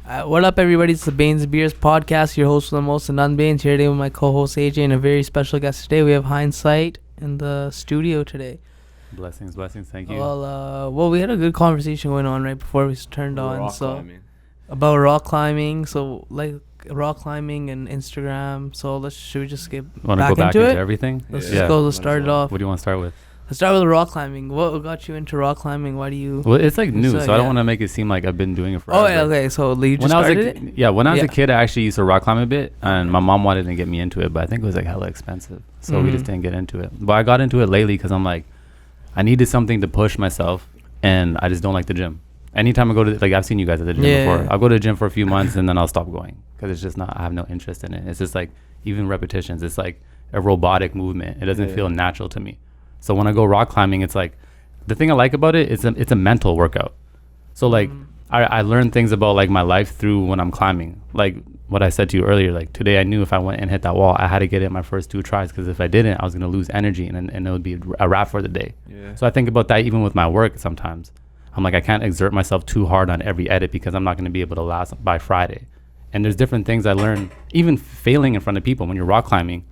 What up, everybody? It's the Bains Beers podcast. Your host for the most, Anand Bains, here today with my co-host AJ and a very special guest today. We have Hindz in the studio today. Blessings. Thank you. Well, we had a good conversation going on right before we turned on. Rock climbing. About rock climbing. So, like rock climbing and Instagram. So, should we just get back into it? Everything? Let's start it off. What do you want to start with? Let's start with rock climbing. What got you into rock climbing? Why do you... Well, it's like new, so I don't want to make it seem like I've been doing it forever. Oh, yeah, okay. So you just started it? Yeah, when I was a kid, I actually used to rock climb a bit, and my mom wanted to get me into it, but I think it was like hella expensive, so we just didn't get into it. But I got into it lately because I'm like, I needed something to push myself, and I just don't like the gym. Anytime I go to, like, I've seen you guys at the gym before. I'll go to the gym for a few months, and then I'll stop going because it's just not, I have no interest in it. It's just like, even repetitions, it's like a robotic movement. It doesn't feel natural to me. So when I go rock climbing, it's like, the thing I like about it is it's a mental workout. So like I learn things about like my life through when I'm climbing. Like what I said to you earlier, like today I knew if I went and hit that wall, I had to get it my first 2 tries, because if I didn't, I was going to lose energy and it would be a wrap for the day. Yeah. So I think about that even with my work sometimes. I'm like, I can't exert myself too hard on every edit because I'm not going to be able to last by Friday. And there's different things I learned, even failing in front of people. When you're rock climbing,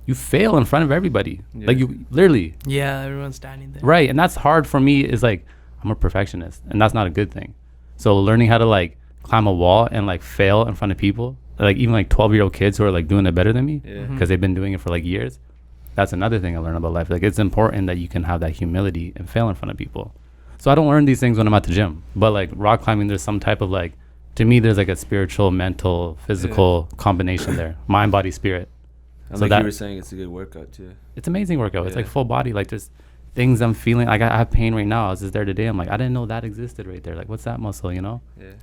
you fail in front of everybody. Yeah. Like you literally. Yeah, everyone's standing there. Right. And that's hard for me, is like, I'm a perfectionist, and that's not a good thing. So learning how to like climb a wall and like fail in front of people, like even like 12-year-old kids who are like doing it better than me because they've been doing it for like years. That's another thing I learned about life. Like it's important that you can have that humility and fail in front of people. So I don't learn these things when I'm at the gym, but like rock climbing, there's some type of like, to me, there's like a spiritual, mental, physical combination there. Mind, body, spirit. And so like you were saying, it's a good workout too. It's amazing workout. It's like full body. Like there's things I'm feeling. Like I have pain right now. I was just there today. I'm like, I didn't know that existed right there. Like, what's that muscle, you know? Yeah.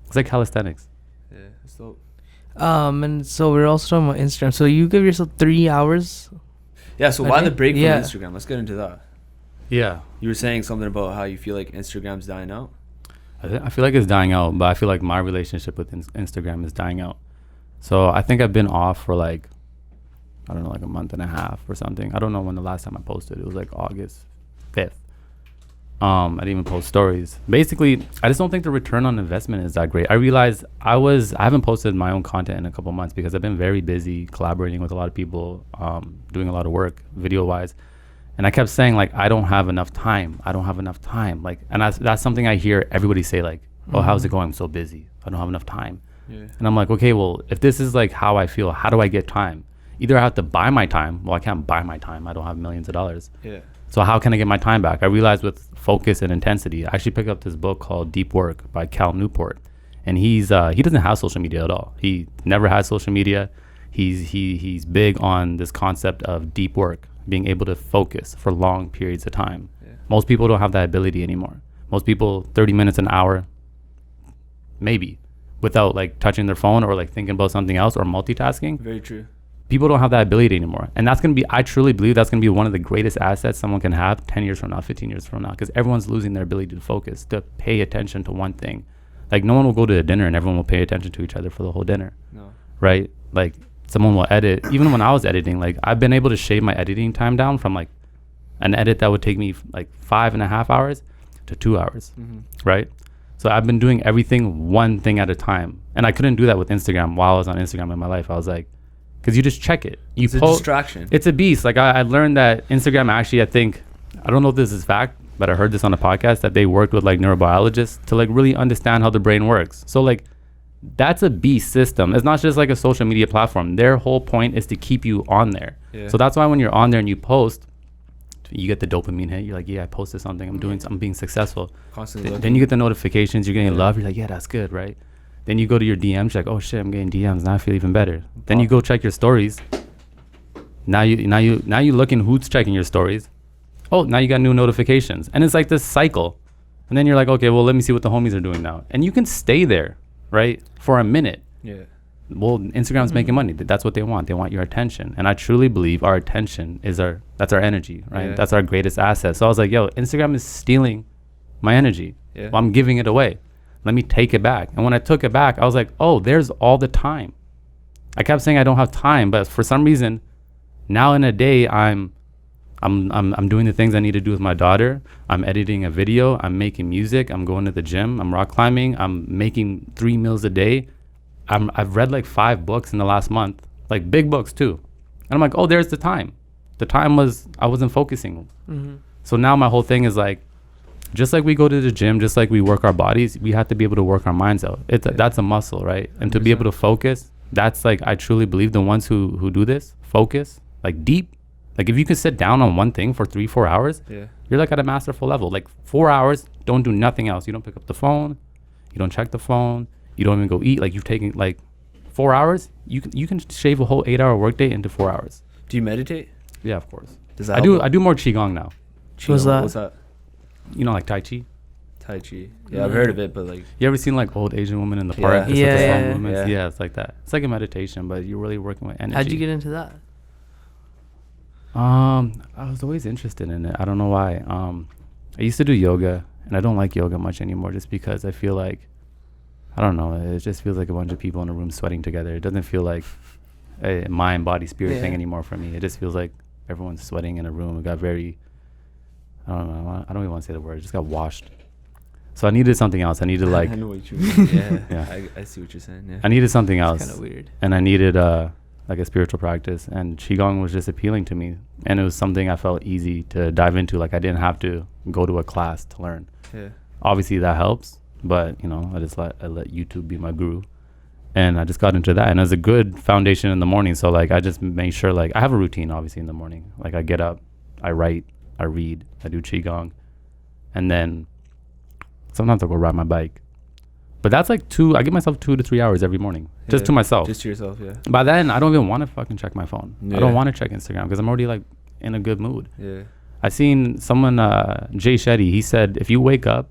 It's like calisthenics. Yeah. It's dope. And so we're also talking about Instagram. So you give yourself 3 hours? Yeah, so why the break from Instagram? Let's get into that. Yeah. You were saying something about how you feel like Instagram's dying out. I feel like it's dying out, but I feel like my relationship with Instagram is dying out. So I think I've been off for like, I don't know, like a month and a half or something. I don't know when the last time I posted. It was like August 5th. I didn't even post stories. Basically, I just don't think the return on investment is that great. I realized I haven't posted my own content in a couple months because I've been very busy collaborating with a lot of people, doing a lot of work video-wise. And I kept saying, like, I don't have enough time. Like, and that's something I hear everybody say, like, oh, how's it going? I'm so busy. I don't have enough time. Yeah. And I'm like, okay, well, if this is like how I feel, how do I get time? Either I have to buy my time. Well, I can't buy my time. I don't have millions of dollars. Yeah. So how can I get my time back? I realized with focus and intensity, I actually picked up this book called Deep Work by Cal Newport. And he doesn't have social media at all. He never had social media. He's big on this concept of deep work, being able to focus for long periods of time. Yeah. Most people don't have that ability anymore. Most people, 30 minutes, an hour, maybe, without like touching their phone or like thinking about something else or multitasking. Very true. People don't have that ability anymore. And that's going to be, I truly believe that's going to be one of the greatest assets someone can have 10 years from now, 15 years from now, because everyone's losing their ability to focus, to pay attention to one thing. Like no one will go to a dinner and everyone will pay attention to each other for the whole dinner. No. Right? Like someone will edit. Even when I was editing, like I've been able to shave my editing time down from like an edit that would take me like 5.5 hours to 2 hours. Right? So I've been doing everything one thing at a time. And I couldn't do that with Instagram while I was on Instagram in my life. I was like, because you just check it. It's a distraction. It's a beast. Like I learned that Instagram actually, I think, I don't know if this is fact, but I heard this on a podcast that they worked with like neurobiologists to like really understand how the brain works. So like that's a beast system. It's not just like a social media platform. Their whole point is to keep you on there. Yeah. So that's why when you're on there and you post, you get the dopamine hit. You're like, yeah, I posted something. I'm being successful. Constantly. Then you get the notifications. You're getting love. You're like, yeah, that's good, right? Then you go to your DMs, you're like, oh shit, I'm getting DMs. Now I feel even better. Then you go check your stories. Now you looking who's checking your stories. Oh, now you got new notifications. And it's like this cycle. And then you're like, okay, well, let me see what the homies are doing now. And you can stay there, right? For a minute. Yeah. Well, Instagram's making money. That's what they want. They want your attention. And I truly believe our attention is that's our energy, right? Yeah. That's our greatest asset. So I was like, yo, Instagram is stealing my energy. Yeah. Well, I'm giving it away. Let me take it back. And when I took it back, I was like, oh, there's all the time. I kept saying I don't have time, but for some reason, now in a day, I'm I'm doing the things I need to do with my daughter. I'm editing a video. I'm making music. I'm going to the gym. I'm rock climbing. I'm making 3 meals a day. I've read like 5 books in the last month, like big books too. And I'm like, oh, there's the time. The time was, I wasn't focusing. Mm-hmm. So now my whole thing is like, just like we go to the gym, just like we work our bodies, we have to be able to work our minds out. That's a muscle, right? And 100%. To be able to focus, that's like, I truly believe the ones who do this, focus, like deep. Like if you can sit down on one thing for 3-4 hours, you're like at a masterful level. Like 4 hours, don't do nothing else. You don't pick up the phone. You don't check the phone. You don't even go eat. Like you've taken like 4 hours. You can shave a whole 8-hour workday into 4 hours. Do you meditate? Yeah, of course. Does that I do more qigong now. What's What's that? You know, like Tai Chi. Tai Chi. Yeah, I've heard of it, but like. You ever seen like old Asian women in the park? Yeah. Yeah, it's like that. It's like a meditation, but you're really working with energy. How'd you get into that? I was always interested in it. I don't know why. I used to do yoga, and I don't like yoga much anymore just because I feel like, I don't know, it just feels like a bunch of people in a room sweating together. It doesn't feel like a mind, body, spirit thing anymore for me. It just feels like everyone's sweating in a room. It got very, I don't know, I don't even want to say the word. It just got washed. So I needed something else. I needed like, I know what you mean. Yeah, yeah. I see what you're saying. Yeah. I needed something else. Kind of weird. And I needed like a spiritual practice, and qigong was just appealing to me, and it was something I felt easy to dive into. Like I didn't have to go to a class to learn. Yeah. Obviously that helps, but you know, I let YouTube be my guru, and I just got into that, and it was a good foundation in the morning. So like I just made sure, like I have a routine obviously in the morning. Like I get up, I write, I read, I do qigong, and then sometimes I'll go ride my bike. But that's like I give myself 2 to 3 hours every morning, just to myself. Just to yourself, yeah. By then, I don't even want to fucking check my phone. Yeah. I don't want to check Instagram because I'm already like in a good mood. Yeah. I seen someone, Jay Shetty, he said, if you wake up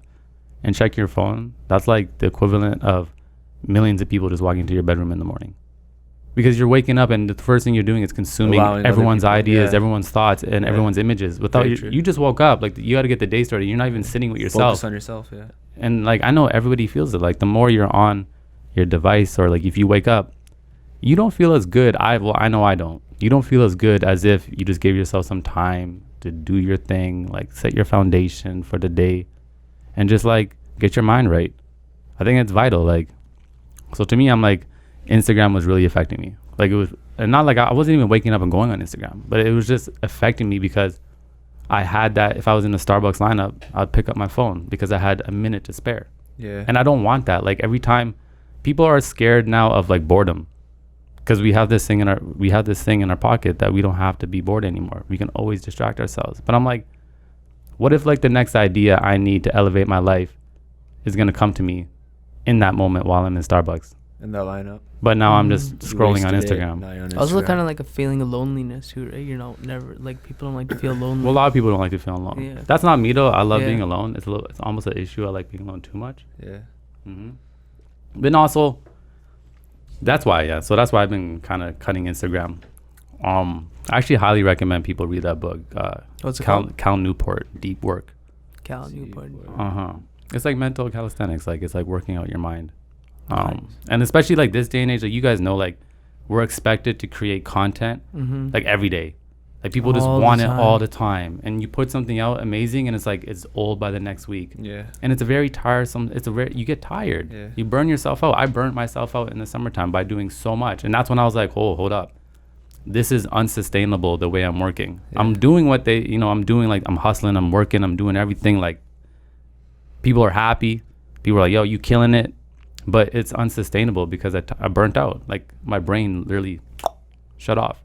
and check your phone, that's like the equivalent of millions of people just walking into your bedroom in the morning. Because you're waking up and the first thing you're doing is consuming everyone's ideas, everyone's thoughts, and everyone's images. Without you just woke up, like you got to get the day started. You're not even sitting with yourself. Focus on yourself, yeah. And like I know everybody feels it. Like the more you're on your device, or like if you wake up, you don't feel as good. I know I don't. You don't feel as good as if you just gave yourself some time to do your thing, like set your foundation for the day, and just like get your mind right. I think it's vital. Like, so to me, I'm like, Instagram was really affecting me. Like it was, and not like I wasn't even waking up and going on Instagram, but it was just affecting me because I had that. If I was in the Starbucks lineup, I'd pick up my phone because I had a minute to spare. Yeah. And I don't want that. Like every time, people are scared now of like boredom, because we have this thing in our pocket that we don't have to be bored anymore. We can always distract ourselves. But I'm like, what if like the next idea I need to elevate my life is gonna come to me in that moment while I'm in Starbucks? In that lineup. But now I'm just scrolling on Instagram. Also kind of like a feeling of loneliness too, right? You're not never like, people don't like to feel lonely. Well, a lot of people don't like to feel alone. Yeah. That's not me though. I love being alone. It's almost an issue. I like being alone too much. Yeah. Mm-hmm. But also, that's why. Yeah. So that's why I've been kind of cutting Instagram. I actually highly recommend people read that book. What's it called? Cal Newport, Deep Work. Cal Newport. It's like mental calisthenics. Like it's like working out your mind. And especially like this day and age, like you guys know, like we're expected to create content like every day. Like people just want it all the time, and you put something out amazing and it's like it's old by the next week. Yeah. And it's a very tiresome, you get tired. Yeah. You burn yourself out. I burnt myself out in the summertime by doing so much, and that's when I was like, oh, hold up, this is unsustainable the way I'm working. I'm doing what I'm doing, like I'm hustling, I'm working, I'm doing everything, like people are happy, people are like, yo, you killing it. But it's unsustainable because I burnt out. Like my brain literally shut off.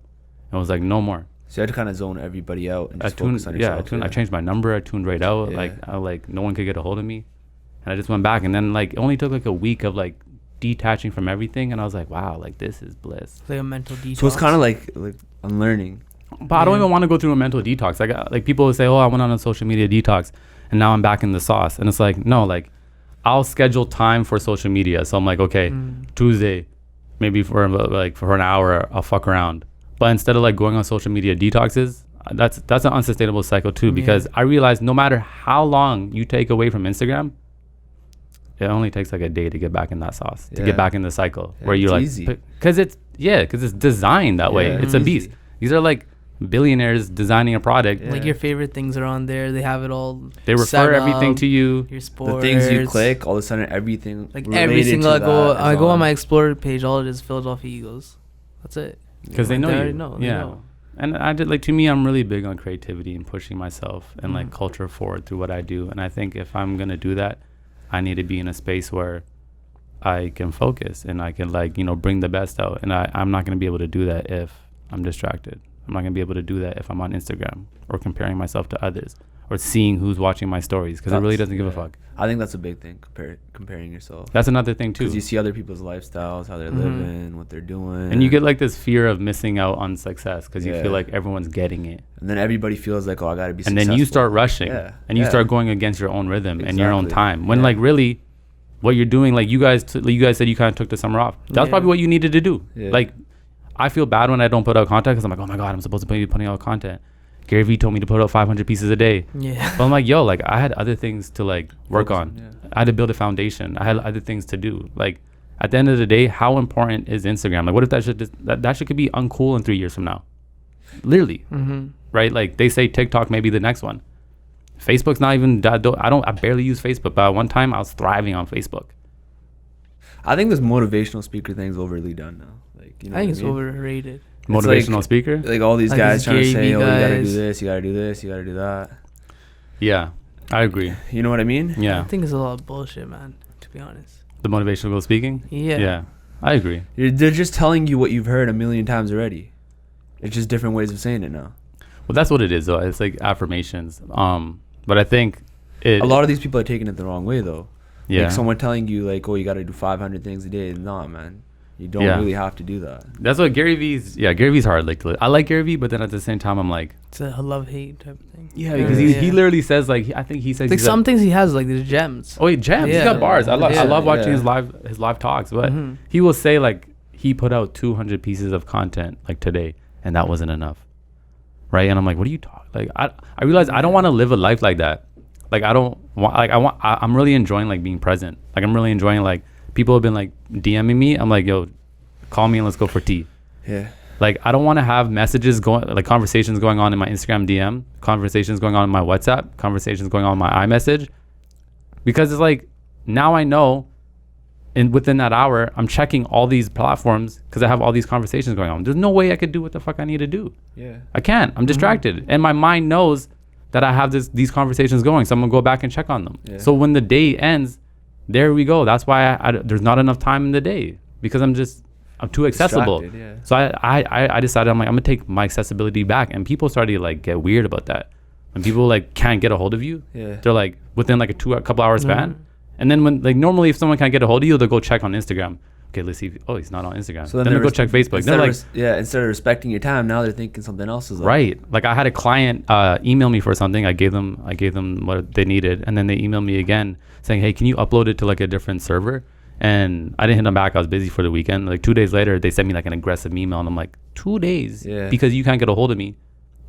I was like, no more. So you had to kind of zone everybody out and just focus on yourself. I changed my number. I tuned right out. Yeah. Like no one could get a hold of me. And I just went back. And then like it only took like a week of like detaching from everything. And I was like, wow, like this is bliss. It's like a mental detox. So it's kind of like unlearning. But I don't even want to go through a mental detox. Like people will say, oh, I went on a social media detox and now I'm back in the sauce. And it's like, no, like I'll schedule time for social media. So I'm like, okay, Tuesday, maybe for an hour, I'll fuck around. But instead of like going on social media detoxes, that's an unsustainable cycle too, because I realized no matter how long you take away from Instagram, it only takes like a day to get back in that sauce, to get back in the cycle where you're like, because it's designed that way. It's a beast. These are like billionaires designing a product. Yeah. Like your favorite things are on there. They have it all. They refer everything to you. Your sports. The things you click, all of a sudden everything. Like every related single to I go on my Explorer page. All it is Philadelphia Eagles. That's it. Because they know you. already know. They Yeah. know. And I did, like, to me, I'm really big on creativity and pushing myself and like culture forward through what I do. And I think if I'm gonna do that, I need to be in a space where I can focus and I can, like, you know, bring the best out. And I'm not gonna be able to do that if I'm distracted. I'm not gonna be able to do that if I'm on Instagram or comparing myself to others or seeing who's watching my stories, because it really doesn't give a fuck. I think that's a big thing, comparing yourself. That's another thing too. Because you see other people's lifestyles, how they're living, what they're doing. And you get like this fear of missing out on success because you Yeah. feel like everyone's getting it. And then everybody feels like, oh, I got to be And successful. then you start rushing and you Yeah. start going against your own rhythm and your own Exactly. time. When Yeah. like really what you're doing, like you guys said you kind of took the summer off. That's Yeah. probably what you needed to do. Yeah. Like I feel bad when I don't put out content because I'm like, oh my God, I'm supposed to be putting out content. Gary Vee told me to put out 500 pieces a day. Yeah. But I'm like, yo, like I had other things to like work Focus on. on, yeah. I had to build a foundation. I had other things to do. Like at the end of the day, how important is Instagram? Like what if that shit that shit could be uncool in 3 years from now? Literally. Right? Like they say TikTok may be the next one. Facebook's not even I barely use Facebook, but at one time I was thriving on Facebook. I think this motivational speaker thing's overly done now. Like, you know I think what it's mean? overrated. Motivational like- speaker? Like all these Like guys these trying to Gary say, Vee oh, you gotta guys. do this, you gotta do this, you gotta do that. Yeah. I agree. You know what I mean? Yeah. I think it's a lot of bullshit, man. To be honest. The motivational speaking? Yeah. Yeah. I agree. They're just telling you what you've heard a million times already. It's just different ways of saying it now. Well, that's what it is though. It's like affirmations. But I think A lot of these people are taking it the wrong way, though. Yeah. Like someone telling you, like, oh, you got to do 500 things a day. Nah, man. You don't Yeah. really have to do that. That's what Gary Vee's hard. Like I like Gary Vee, but then at the same time I'm like, It's a love-hate type of thing. yeah, because he literally says like I think he says Like he's some things he has like these gems. oh, he gems. He's Yeah. got bars. I Yeah. love watching Yeah. his live talks, but Mhm. he will say like he put out 200 pieces of content like today, and that wasn't enough, right? And I'm like, what are you talking? Like I realize I don't want to live a life like that. Like I don't want like I'm really enjoying like being present. Like I'm really enjoying like people have been like DMing me. I'm like, yo, call me and let's go for tea. Yeah. Like I don't want to have messages going, like conversations going on in my Instagram DM, conversations going on in my WhatsApp, conversations going on in my iMessage, because it's like now I know, and within that hour I'm checking all these platforms because I have all these conversations going on. There's no way I could do what the fuck I need to do. Yeah. I can't. I'm distracted, and my mind knows that I have these conversations going, so I'm gonna go back and check on them. Yeah. So when the day ends, there we go. That's why there's not enough time in the day because I'm too accessible. Distracted, yeah. So I decided I'm gonna take my accessibility back, and people started to like get weird about that. When people like can't get a hold of you, Yeah. they're like within like a couple hour span, and then when like normally if someone can't get a hold of you, they'll go check on Instagram. Okay, let's see. He's not on Instagram. So then they're they'll go check Facebook. Instead They're of like, instead of respecting your time, now they're thinking something else is up. right. Like I had a client email me for something. I gave them what they needed, and then they emailed me again saying, hey, can you upload it to like a different server? And I didn't hit them back. I was busy for the weekend. Like 2 days later, they sent me like an aggressive email, and I'm like, 2 days? Yeah. Because you can't get a hold of me.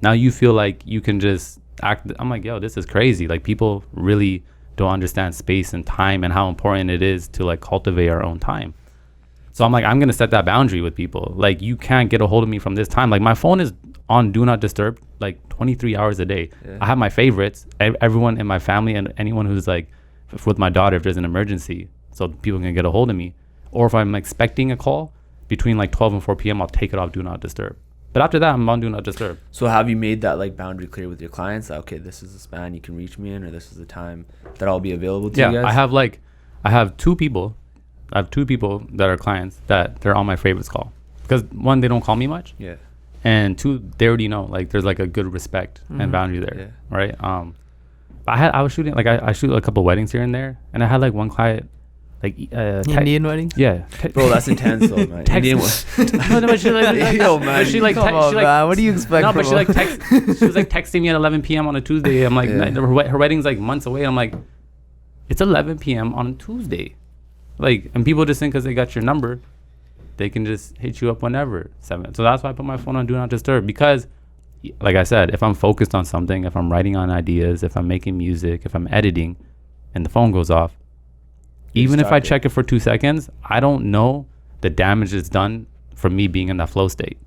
Now you feel like you can just act. I'm like, yo, this is crazy. Like people really don't understand space and time and how important it is to like cultivate our own time. So I'm like, I'm going to set that boundary with people. Like you can't get a hold of me from this time. Like my phone is on do not disturb like 23 hours a day. Yeah. I have my favorites, everyone in my family and anyone who's like with my daughter, if there's an emergency, so people can get a hold of me. Or if I'm expecting a call between like 12 and 4 p.m., I'll take it off do not disturb. But after that, I'm on do not disturb. So have you made that like boundary clear with your clients? That, okay, this is the span you can reach me in, or this is the time that I'll be available to you guys? I have two people that are clients that they're on my favorites call. Because one, they don't call me much. Yeah. And two, they already know like there's like a good respect and boundary there. Yeah. Right. I was shooting like I shoot a couple weddings here and there, and I had like one client like Indian weddings. yeah. Bro, that's intense though, man. Indian No, but she like, Yo, man. she like, Come on, she like man. What do you expect? no, but from she was like texting me at 11 p.m. on a Tuesday. I'm like, Yeah. her wedding's like months away. I'm like, it's 11 p.m. on a Tuesday. Like, and people just think because they got your number, they can just hit you up whenever. 7. So that's why I put my phone on do not disturb, because like I said, if I'm focused on something, if I'm writing on ideas, if I'm making music, if I'm editing and the phone goes off, even if I check it for 2 seconds, I don't know the damage it's done from me being in that flow state.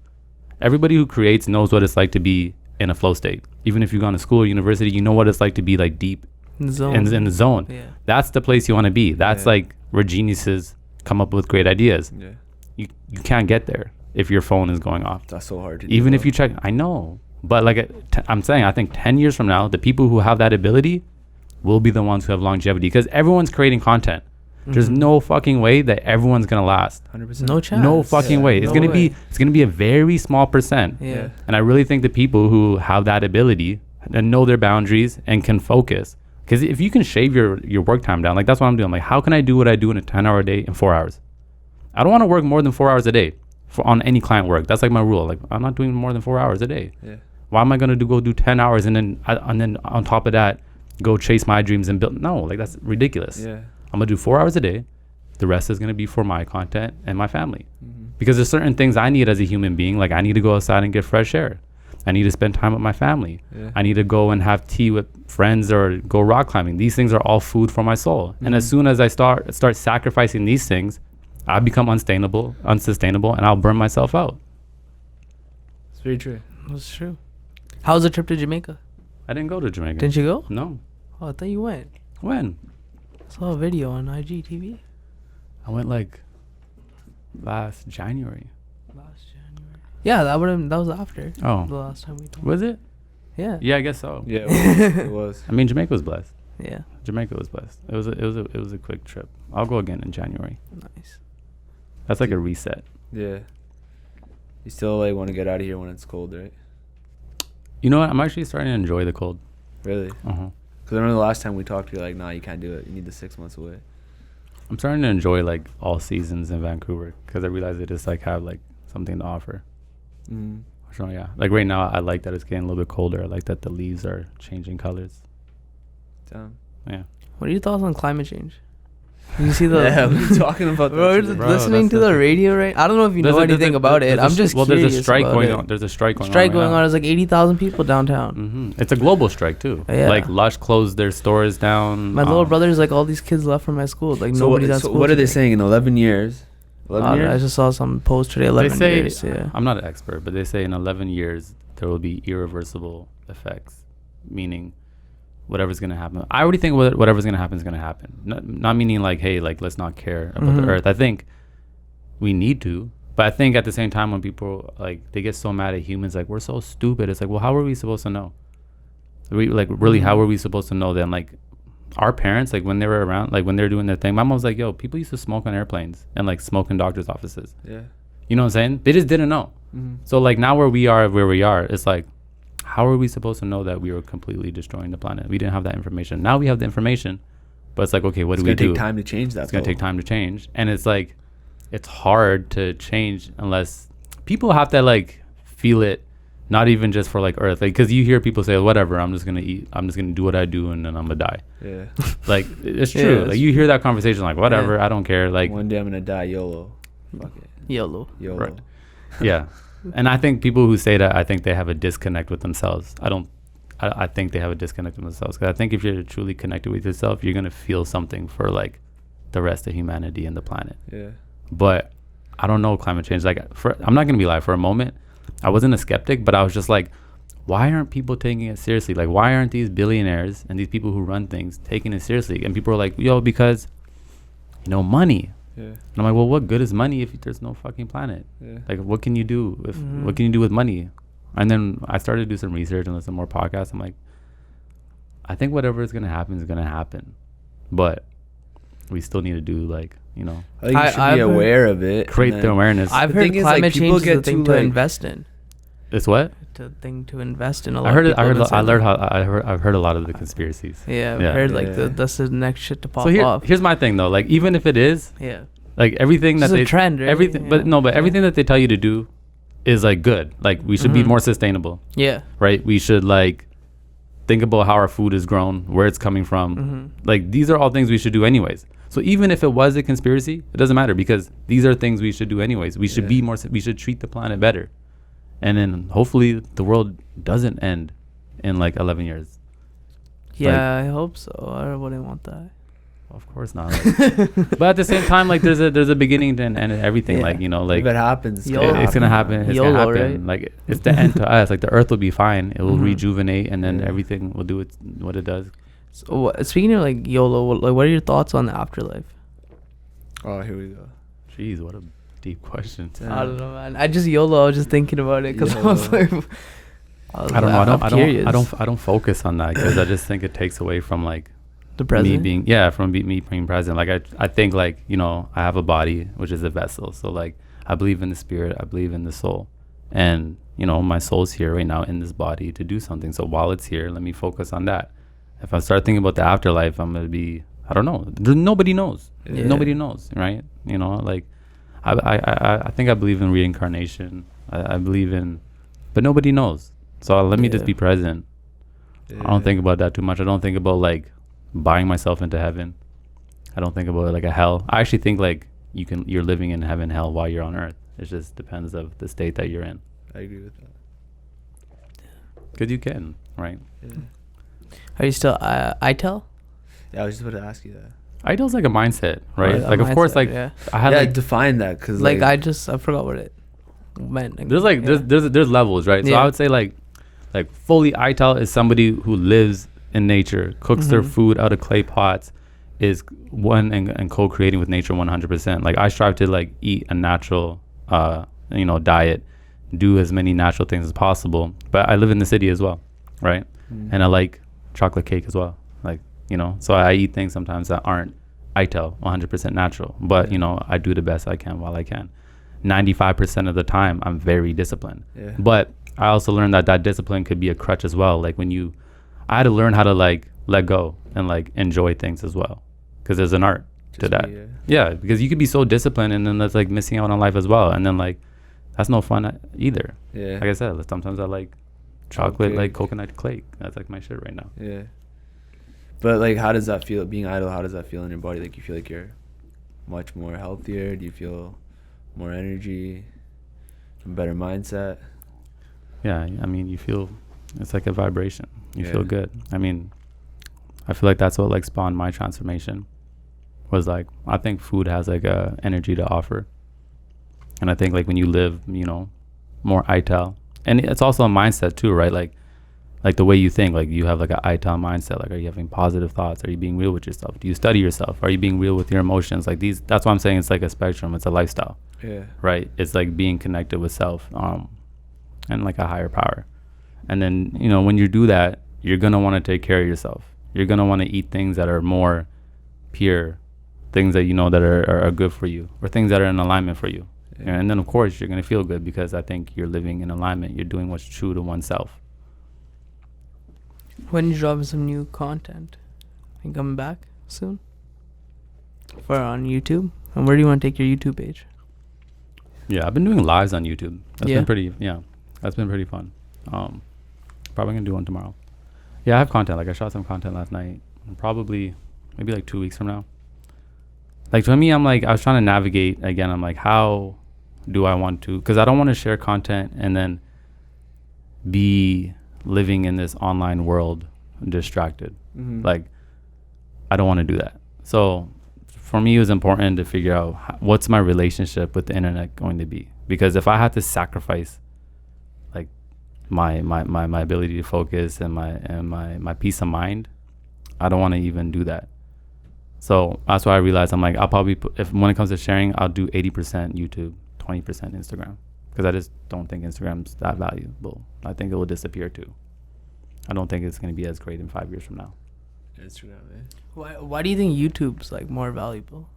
everybody who creates knows what it's like to be in a flow state. Even if you've gone to school or university, you know what it's like to be like deep In the zone. in the zone. Yeah. That's the place you want to be. That's like where geniuses come up with great ideas. Yeah. You can't get there if your phone is going off. That's so hard to do. Even if you check, I know, but like I'm saying, I think 10 years from now, the people who have that ability will be the ones who have longevity, because everyone's creating content. There's no fucking way that everyone's gonna last. 100%. No chance. No fucking way. It's No gonna way. be a very small percent. Yeah. And I really think the people who have that ability and know their boundaries and can focus, because if you can shave your work time down, like that's what I'm doing. Like, how can I do what I do in a 10-hour day in 4 hours? I don't want to work more than 4 hours a day on any client work. That's like my rule. Like, I'm not doing more than 4 hours a day. Yeah. Why am I gonna go do 10 hours and then on top of that go chase my dreams and build? No, like that's ridiculous. Yeah. I'm gonna do 4 hours a day. The rest is going to be for my content and my family. Because there's certain things I need as a human being. Like, I need to go outside and get fresh air. I need to spend time with my family. Yeah. I need to go and have tea with friends or go rock climbing. These things are all food for my soul. And as soon as I start sacrificing these things, I become unsustainable, and I'll burn myself out. It's very true. That's true. How was the trip to Jamaica? I didn't go to Jamaica. Didn't you go? No. Oh, I thought you went. When? Saw a video on IGTV. I went like last January. Last January. Yeah, that was after. Oh. The last time we talked. Was it? Yeah. Yeah, I guess so. Yeah, it was. I mean, Jamaica was blessed. Yeah. Jamaica was blessed. It was a quick trip. I'll go again in January. Nice. That's like a reset. Yeah. You still like want to get out of here when it's cold, right? You know what? I'm actually starting to enjoy the cold. Really? Uh-huh. Because I remember the last time we talked, you're like, nah, you can't do it. You need the 6 months away. I'm starting to enjoy like all seasons in Vancouver, because I realize they just like have like something to offer. Mm. So yeah, like right now I like that it's getting a little bit colder. I like that the leaves are changing colors. Damn. Yeah. What are your thoughts on climate change? You see the Yeah, we're talking about Bro, that. Bro, listening that's to the radio, right? I don't know if you know anything about it. I'm just curious. There's a strike about going it. on. There's a strike going on. Strike right going now. on. There's like 80,000 people downtown. Mm-hmm. It's a global strike too. Yeah. Like Lush closed their stores down. My little brother's like, all these kids left from my school. Like nobody's at So school. what are they today. saying in 11 years? 11 I years? just saw some post today. 11 they say, years. Yeah. I'm not an expert, but they say in 11 years there will be irreversible effects, meaning whatever's going to happen. I already think whatever's going to happen is going to happen. Not meaning like, hey, like let's not care about the earth. I think we need to, but I think at the same time when people like they get so mad at humans, like we're so stupid. It's like, well, how are we supposed to know? How are we supposed to know then? Like our parents, like when they were around, like when they were doing their thing, my mom was like, yo, people used to smoke on airplanes and like smoke in doctors' offices. Yeah. You know what I'm saying? They just didn't know. So like now where we are, it's like, how are we supposed to know that we were completely destroying the planet? We didn't have that information. Now we have the information, but it's like, okay, what do we do? It's going to take time to change that. It's going to take time to change. And it's like, it's hard to change unless people have to like feel it, not even just for like earth. Like, cause you hear people say, whatever, I'm just going to eat. I'm just going to do what I do and then I'm going to die. Yeah. Like, it's true. Like you hear that conversation, like, whatever, I don't care. Like one day I'm going to die, YOLO. Fuck it. YOLO. YOLO. Right. Yeah. And I think people who say that, I think they have a disconnect with themselves. I think they have a disconnect with themselves. Because I think if you're truly connected with yourself, you're going to feel something for like the rest of humanity and the planet. Yeah. But I don't know climate change. Like, I'm not going to be lying. For a moment, I wasn't a skeptic, but I was just like, why aren't people taking it seriously? Like, why aren't these billionaires and these people who run things taking it seriously? And people are like, yo, because, money. Yeah. And I'm like, well, what good is money if there's no fucking planet? Yeah. Like, what can you do what can you do with money? And then I started to do some research and listen to more podcasts. I'm like, I think whatever is going to happen is going to happen. But we still need to do like, I think you should be aware of it. create the awareness. I've The heard thing is, climate like, change people is a get thing too, to like- invest in. It's what? The thing to invest in a lot. I heard of it. people have been saying I've heard a lot of the conspiracies. Yeah, I've Yeah. heard like Yeah. that's the next shit to pop So off. here's my thing though. Like, even if it is, Yeah. like everything This that is a they trend, right? everything, Yeah. but everything that they tell you to do is like good. Like, we should be more sustainable, Yeah. right? We should like think about how our food is grown, where it's coming from. Like, these are all things we should do anyways. So even if it was a conspiracy, it doesn't matter, because these are things we should do anyways. We should be more. We should treat the planet better, and then hopefully the world doesn't end in like 11 years. Yeah, I hope so. I wouldn't want that. Of course not. Like, but at the same time, like there's a beginning and everything. Yeah. Like, you know, like if it happens, it's gonna happen. It's YOLO, gonna happen. right? Like it's the end to us. Like the earth will be fine. It will Mhm. rejuvenate, and then Yeah. everything will do what it does. So, speaking of like YOLO, like what are your thoughts on the afterlife? Oh, here we go. Jeez, what a deep question. I don't know, man. I just YOLO. I was just thinking about it because I was YOLO. like, I don't know. I'm curious. I don't focus on that because I just think it takes away from like The present. me being present. Like I think like, you know, I have a body which is a vessel. So like I believe in the spirit. I believe in the soul, and you know my soul's here right now in this body to do something. So while it's here, let me focus on that. If I start thinking about the afterlife, I'm gonna be, I don't know. Nobody knows. Yeah. Nobody knows, right? You know, like I think I believe in reincarnation. I believe in, but nobody knows. So let me just be present. Yeah. I don't think about that too much. I don't think about like buying myself into heaven. I don't think about like a hell. I actually think like you're living in heaven, hell while you're on earth. It just depends of the state that you're in. I agree with that. Cause you can, right? Yeah. Are you still ITEL? Yeah, I was just about to ask you that. Idol's like a mindset, right? A Like of course, mindset, like yeah. I had Yeah, like define that because Like I forgot what it meant. there's like yeah. there's levels, right? So Yeah. I would say like fully ITAL is somebody who lives in nature, cooks their Mhm. food out of clay pots, is one and co-creating with nature 100%. Like I strive to like eat a natural you know, diet, do as many natural things as possible. But I live in the city as well, right? And I like chocolate cake as well. Like, you know, so I eat things sometimes that aren't ITAL 100% natural, but you know, I do the best I can while I can. 95% of the time I'm very disciplined. Yeah. But I also learned that discipline could be a crutch as well. Like I had to learn how to like let go and like enjoy things as well, because there's an art to that. Yeah, because you could be so disciplined and then that's like missing out on life as well, and then like that's no fun either. Yeah. Like I said, sometimes I like chocolate, Okay. like coconut cake. That's like my shit right now. Yeah. But like, how does that feel? Being idle, how does that feel in your body? Like, you feel like you're much more healthier? Do you feel more energy, a better mindset? Yeah, I mean, you feel it's like a vibration. You Yeah. feel good. I mean, I feel like that's what like spawned my transformation. Was like, I think food has like a energy to offer, and I think like when you live, you know, more ITAL, and it's also a mindset too, right? Like the way you think, like you have like a ITAL mindset. Like, are you having positive thoughts? Are you being real with yourself? Do you study yourself? Are you being real with your emotions? Like that's why I'm saying it's like a spectrum. It's a lifestyle. Yeah. Right? It's like being connected with self, and like a higher power. And then, you know, when you do that, you're gonna want to take care of yourself. You're gonna want to eat things that are more pure, things that you know that are good for you, or things that are in alignment for you. Yeah. And then of course you're gonna feel good because I think you're living in alignment. You're doing what's true to oneself. When you drop some new content, you coming back soon? For on YouTube? And where do you want to take your YouTube page? Yeah, I've been doing lives on YouTube. That's Yeah? been pretty. Yeah, that's been pretty fun. Probably gonna do one tomorrow. Yeah, I have content. Like I shot some content last night. Probably maybe like 2 weeks from now. Like to me, I'm like I was trying to navigate again. I'm like, how do I want to? Because I don't want to share content and then be living in this online world distracted. Mm-hmm. Like I don't want to do that. So for me, it was important to figure out what's my relationship with the internet going to be. Because if I had to sacrifice like my ability to focus and my peace of mind, I don't want to even do that. So that's why I realized I'm like, I'll probably when it comes to sharing, I'll do 80% YouTube, 20% Instagram, because I just don't think Instagram's that valuable. I think it will disappear too. I don't think it's going to be as great in 5 years from now. Instagram, Why do you think YouTube's like more valuable?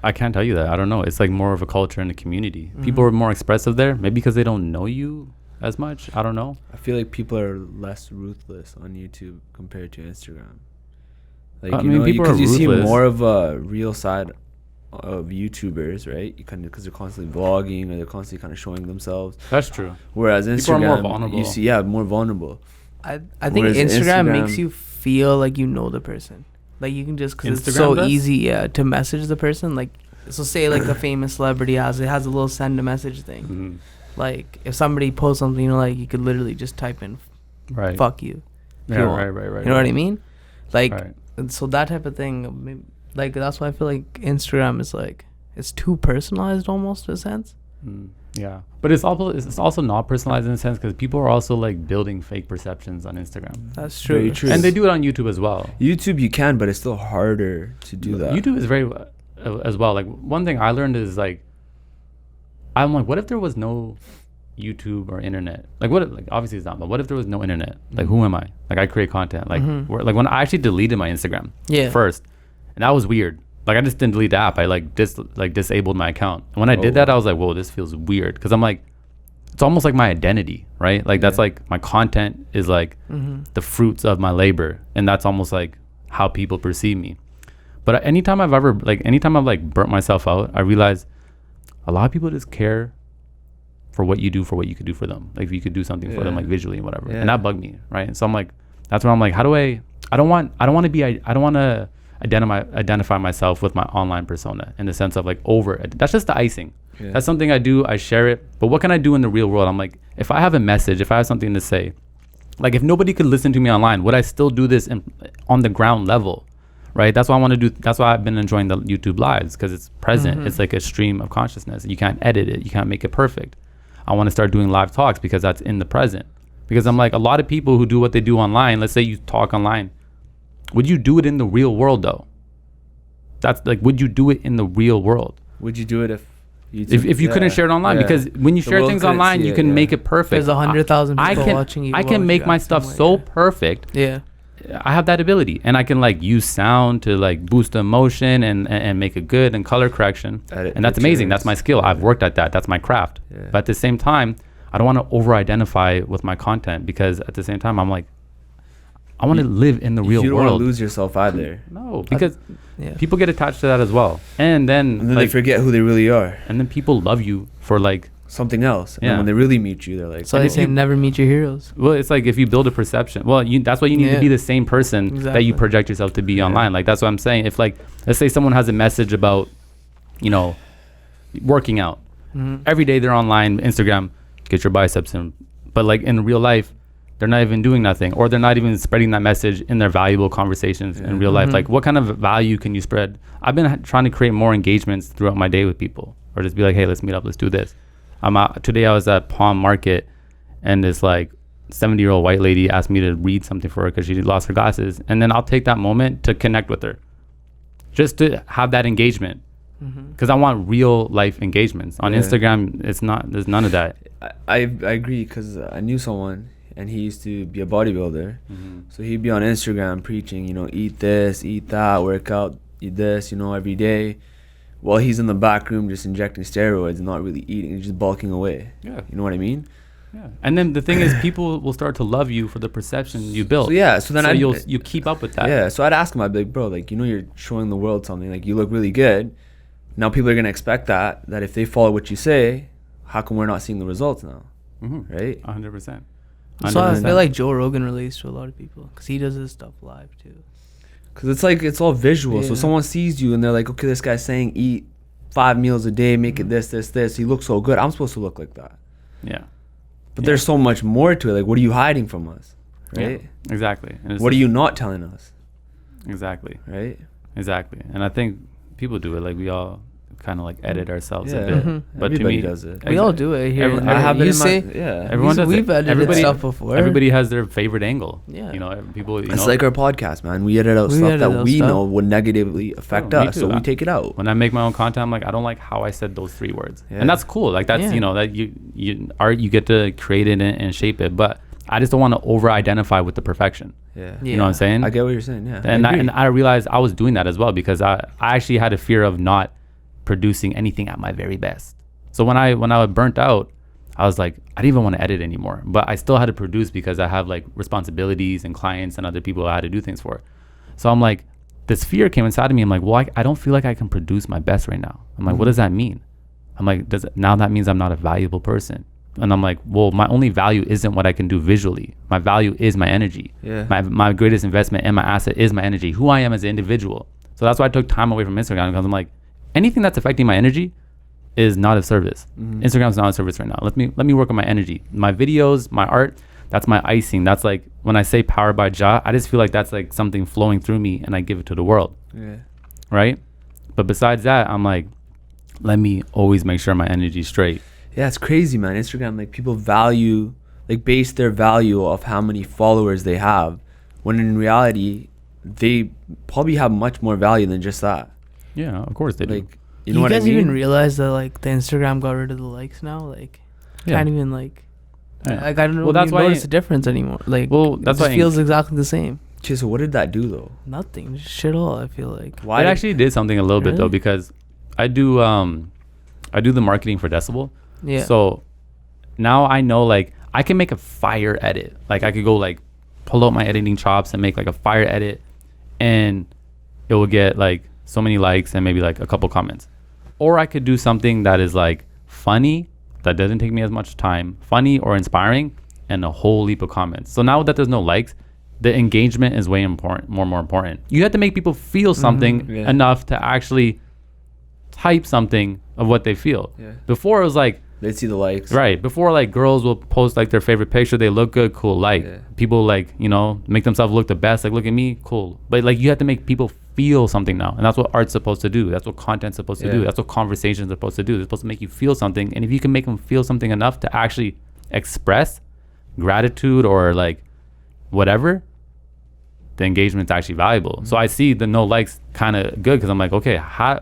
I can't tell you that. I don't know. It's like more of a culture and a community. People are more expressive there, maybe because they don't know you as much. I don't know. I feel like people are less ruthless on YouTube compared to Instagram. Like, I you mean, know, people are because you see ruthless. more of a real side of YouTubers, right? You kind of, because they're constantly vlogging or they're constantly kind of showing themselves. That's true. Whereas Instagram, People are more vulnerable. you see, yeah, more vulnerable. I think Whereas Instagram makes Instagram- you feel like you know the person. Like you can just, because it's Instagram so does? easy to message the person. Like, so say like a famous celebrity has a little send a message thing. Mm-hmm. Like if somebody posts something, you know, like you could literally just type in Right. fuck you. if Yeah, you want. right. You know what I mean? Like Right. And so that type of thing, like that's why I feel like Instagram is like it's too personalized almost in a sense. Yeah, but it's also not personalized in a sense because people are also like building fake perceptions on Instagram. That's true. Very true. And they do it on YouTube as well. YouTube you can, but it's still harder to do that. YouTube is very as well. Like one thing I learned is like, I'm like, what if there was no YouTube or internet? Like what? Like obviously it's not. But what if there was no internet? Like who am I? Like I create content. Like like when I actually deleted my Instagram first, and that was weird. Like I just didn't delete the app. I like disabled my account. And when I did that, I was like, whoa, this feels weird. Because I'm like, it's almost like my identity, right? Like that's like my content is like the fruits of my labor, and that's almost like how people perceive me. But anytime I've burnt myself out, I realize a lot of people just care for what you do, for what you could do for them. Like if you could do something for them, like visually and whatever. And that bugged me, right? And so I'm like, that's where I'm like, I don't want to identify myself with my online persona in the sense of like that's just the icing. That's something I do, I share it, but what can I do in the real world? I'm like, if I have a message, if I have something to say, like if nobody could listen to me online, would I still do this on the ground level, right? That's why I want to do. That's why I've been enjoying the YouTube lives, because it's present. It's like a stream of consciousness. You can't edit it, you can't make it perfect. I want to start doing live talks because that's in the present, because I'm like, a lot of people who do what they do online, let's say you talk online, would you do it in the real world though? That's like, would you do it in the real world? Would you do it if you couldn't share it online? Because when you share things online, you can make it perfect. There's 100,000 people watching you. I can make my stuff so perfect. Yeah. I have that ability, and I can like use sound to like boost the emotion and make it good, and color correction. And that's amazing. That's my skill. I've worked at that. That's my craft. But at the same time, I don't want to over-identify with my content, because at the same time, I'm like, I want to live in the real world. You don't want to lose yourself either. No, because people get attached to that as well. And then like, they forget who they really are. And then people love you for like something else. And then when they really meet you, they're like... So they say never meet your heroes. Well, it's like if you build a perception, that's why you need to be the same person that you project yourself to be online. Like that's what I'm saying. If like, let's say someone has a message about, working out. Every day they're online, Instagram, get your biceps in. But like in real life, they're not even doing nothing, or they're not even spreading that message in their valuable conversations in real life. Like what kind of value can you spread? I've been trying to create more engagements throughout my day with people, or just be like, hey, let's meet up, let's do this. Today I was at Palm Market, and this like 70-year-old white lady asked me to read something for her because she lost her glasses. And then I'll take that moment to connect with her, just to have that engagement. Because I want real life engagements. On Instagram, there's none of that. I agree, because I knew someone, and he used to be a bodybuilder. So he'd be on Instagram preaching, eat this, eat that, work out, eat this, every day. While he's in the back room just injecting steroids and not really eating, he's just bulking away. Yeah. You know what I mean? Yeah. And then the thing is, people will start to love you for the perception you built. So then you keep up with that. Yeah. So I'd ask him, I'd be like, bro, like, you're showing the world something. Like, you look really good. Now people are going to expect that if they follow what you say, how come we're not seeing the results now? Right? 100%. So I feel like Joe Rogan relates to a lot of people, because he does his stuff live too. Because it's like, it's all visual. So someone sees you and they're like, okay, this guy's saying eat 5 meals a day, make it this. He looks so good. I'm supposed to look like that. Yeah. But there's so much more to it. Like, what are you hiding from us? Right? Yeah, exactly. What are you not telling us? Exactly. Right? Exactly. And I think people do it. Like, we all kind of like edit ourselves a bit. But everybody does it. We all do it here. I have it in my... Everyone does We've edited stuff before. Everybody has their favorite angle. Yeah. People... It's like our podcast, man. We edit out stuff that we know would negatively affect us. So we take it out. When I make my own content, I'm like, I don't like how I said those 3 words. And that's cool. Like, that's, that you get to create it and shape it. But I just don't want to over-identify with the perfection. You know what I'm saying? I get what you're saying, And I realized I was doing that as well, because I actually had a fear of not producing anything at my very best. So when I was burnt out, I was like, I didn't even want to edit anymore, but I still had to produce because I have like responsibilities and clients and other people I had to do things for. So I'm like, this fear came inside of me. I'm like, well, I don't feel like I can produce my best right now. I'm like, what does that mean? I'm like, now that means I'm not a valuable person. And I'm like, well, my only value isn't what I can do visually. My value is my energy. My greatest investment and my asset is my energy, who I am as an individual. So that's why I took time away from Instagram, because I'm like, anything that's affecting my energy is not of service. Instagram's not of service right now. Let me work on my energy, my videos, my art. That's my icing. That's like when I say powered by Jah, I just feel like that's like something flowing through me and I give it to the world. Yeah. Right? But besides that, I'm like, let me always make sure my energy's straight. Yeah, it's crazy, man. Instagram, like people value, like base their value off how many followers they have, when in reality, they probably have much more value than just that. Yeah, of course they do. Like, you know what I guys mean? even realize that like the Instagram got rid of the likes now? Like, can't even like, Yeah. like I don't know. Well, that's you why notice the difference anymore. Like, well, that's it why just feels exactly the same. Okay, so what did that do though? Nothing, just shit all. I feel like. Why it actually did something a little bit though, Really? because I do the marketing for Decibel. Yeah. So now I know like I can make a fire edit. Like I could go like pull out my editing chops and make like a fire edit, and it will get like so many likes and maybe like a couple comments. Or I could do something that is like funny, that doesn't take me as much time, funny or inspiring, and a whole heap of comments. So now that there's no likes, the engagement is way more important. You have to make people feel something yeah. enough to actually type something of what they feel. Yeah. Before it was like, They see the likes. right, before like girls will post like their favorite picture, they look good, cool, like Yeah. people like, you know, make themselves look the best, like look at me, cool. But like you have to make people feel something now, and that's what art's supposed to do. That's what content's supposed to do. Yeah. That's what conversations are supposed to do. They're supposed to make you feel something, and if you can make them feel something enough to actually express gratitude or like whatever, the engagement's actually valuable. Mm-hmm. So I see the no likes kind of good because I'm like, okay, how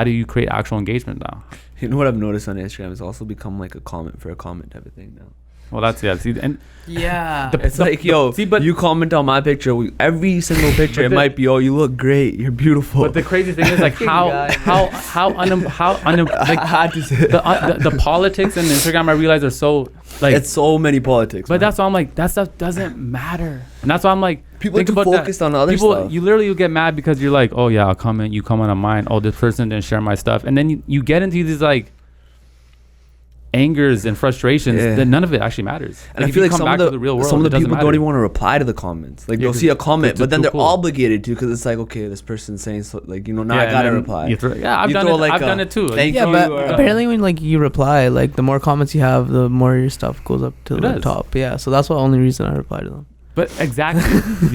do you create actual engagement now? You know what I've noticed on Instagram? It's also become like a comment for a comment type of thing now. Well, that's see, and Yeah. It's like, yo, see, but you comment on my picture, every single picture, it might be, oh, you look great, you're beautiful. but the crazy thing is like I had to say the politics in Instagram I realize are so like it's so many politics. but man. that's why I'm like that stuff doesn't matter, and that's why I'm like People think are too about that. focused on other People, stuff. you literally get mad because you're like, oh yeah, I'll comment, you comment on mine, oh this person didn't share my stuff, and then you get into these like angers and frustrations that none of it actually matters. And Like, I if feel you like come back to the real world, some it of the doesn't people matter. don't even want to reply to the comments. Like Yeah, they'll see a comment, it's but then too they're cool. obligated to because it's like, okay, this person's saying so, like, you know, now I and gotta then reply. I've You done throw it. like I've a done it too. thank Yeah, you but or- apparently when like you reply, like the more comments you have, the more your stuff goes up to It the does. top. Yeah, so that's the only reason I reply to them. But exactly,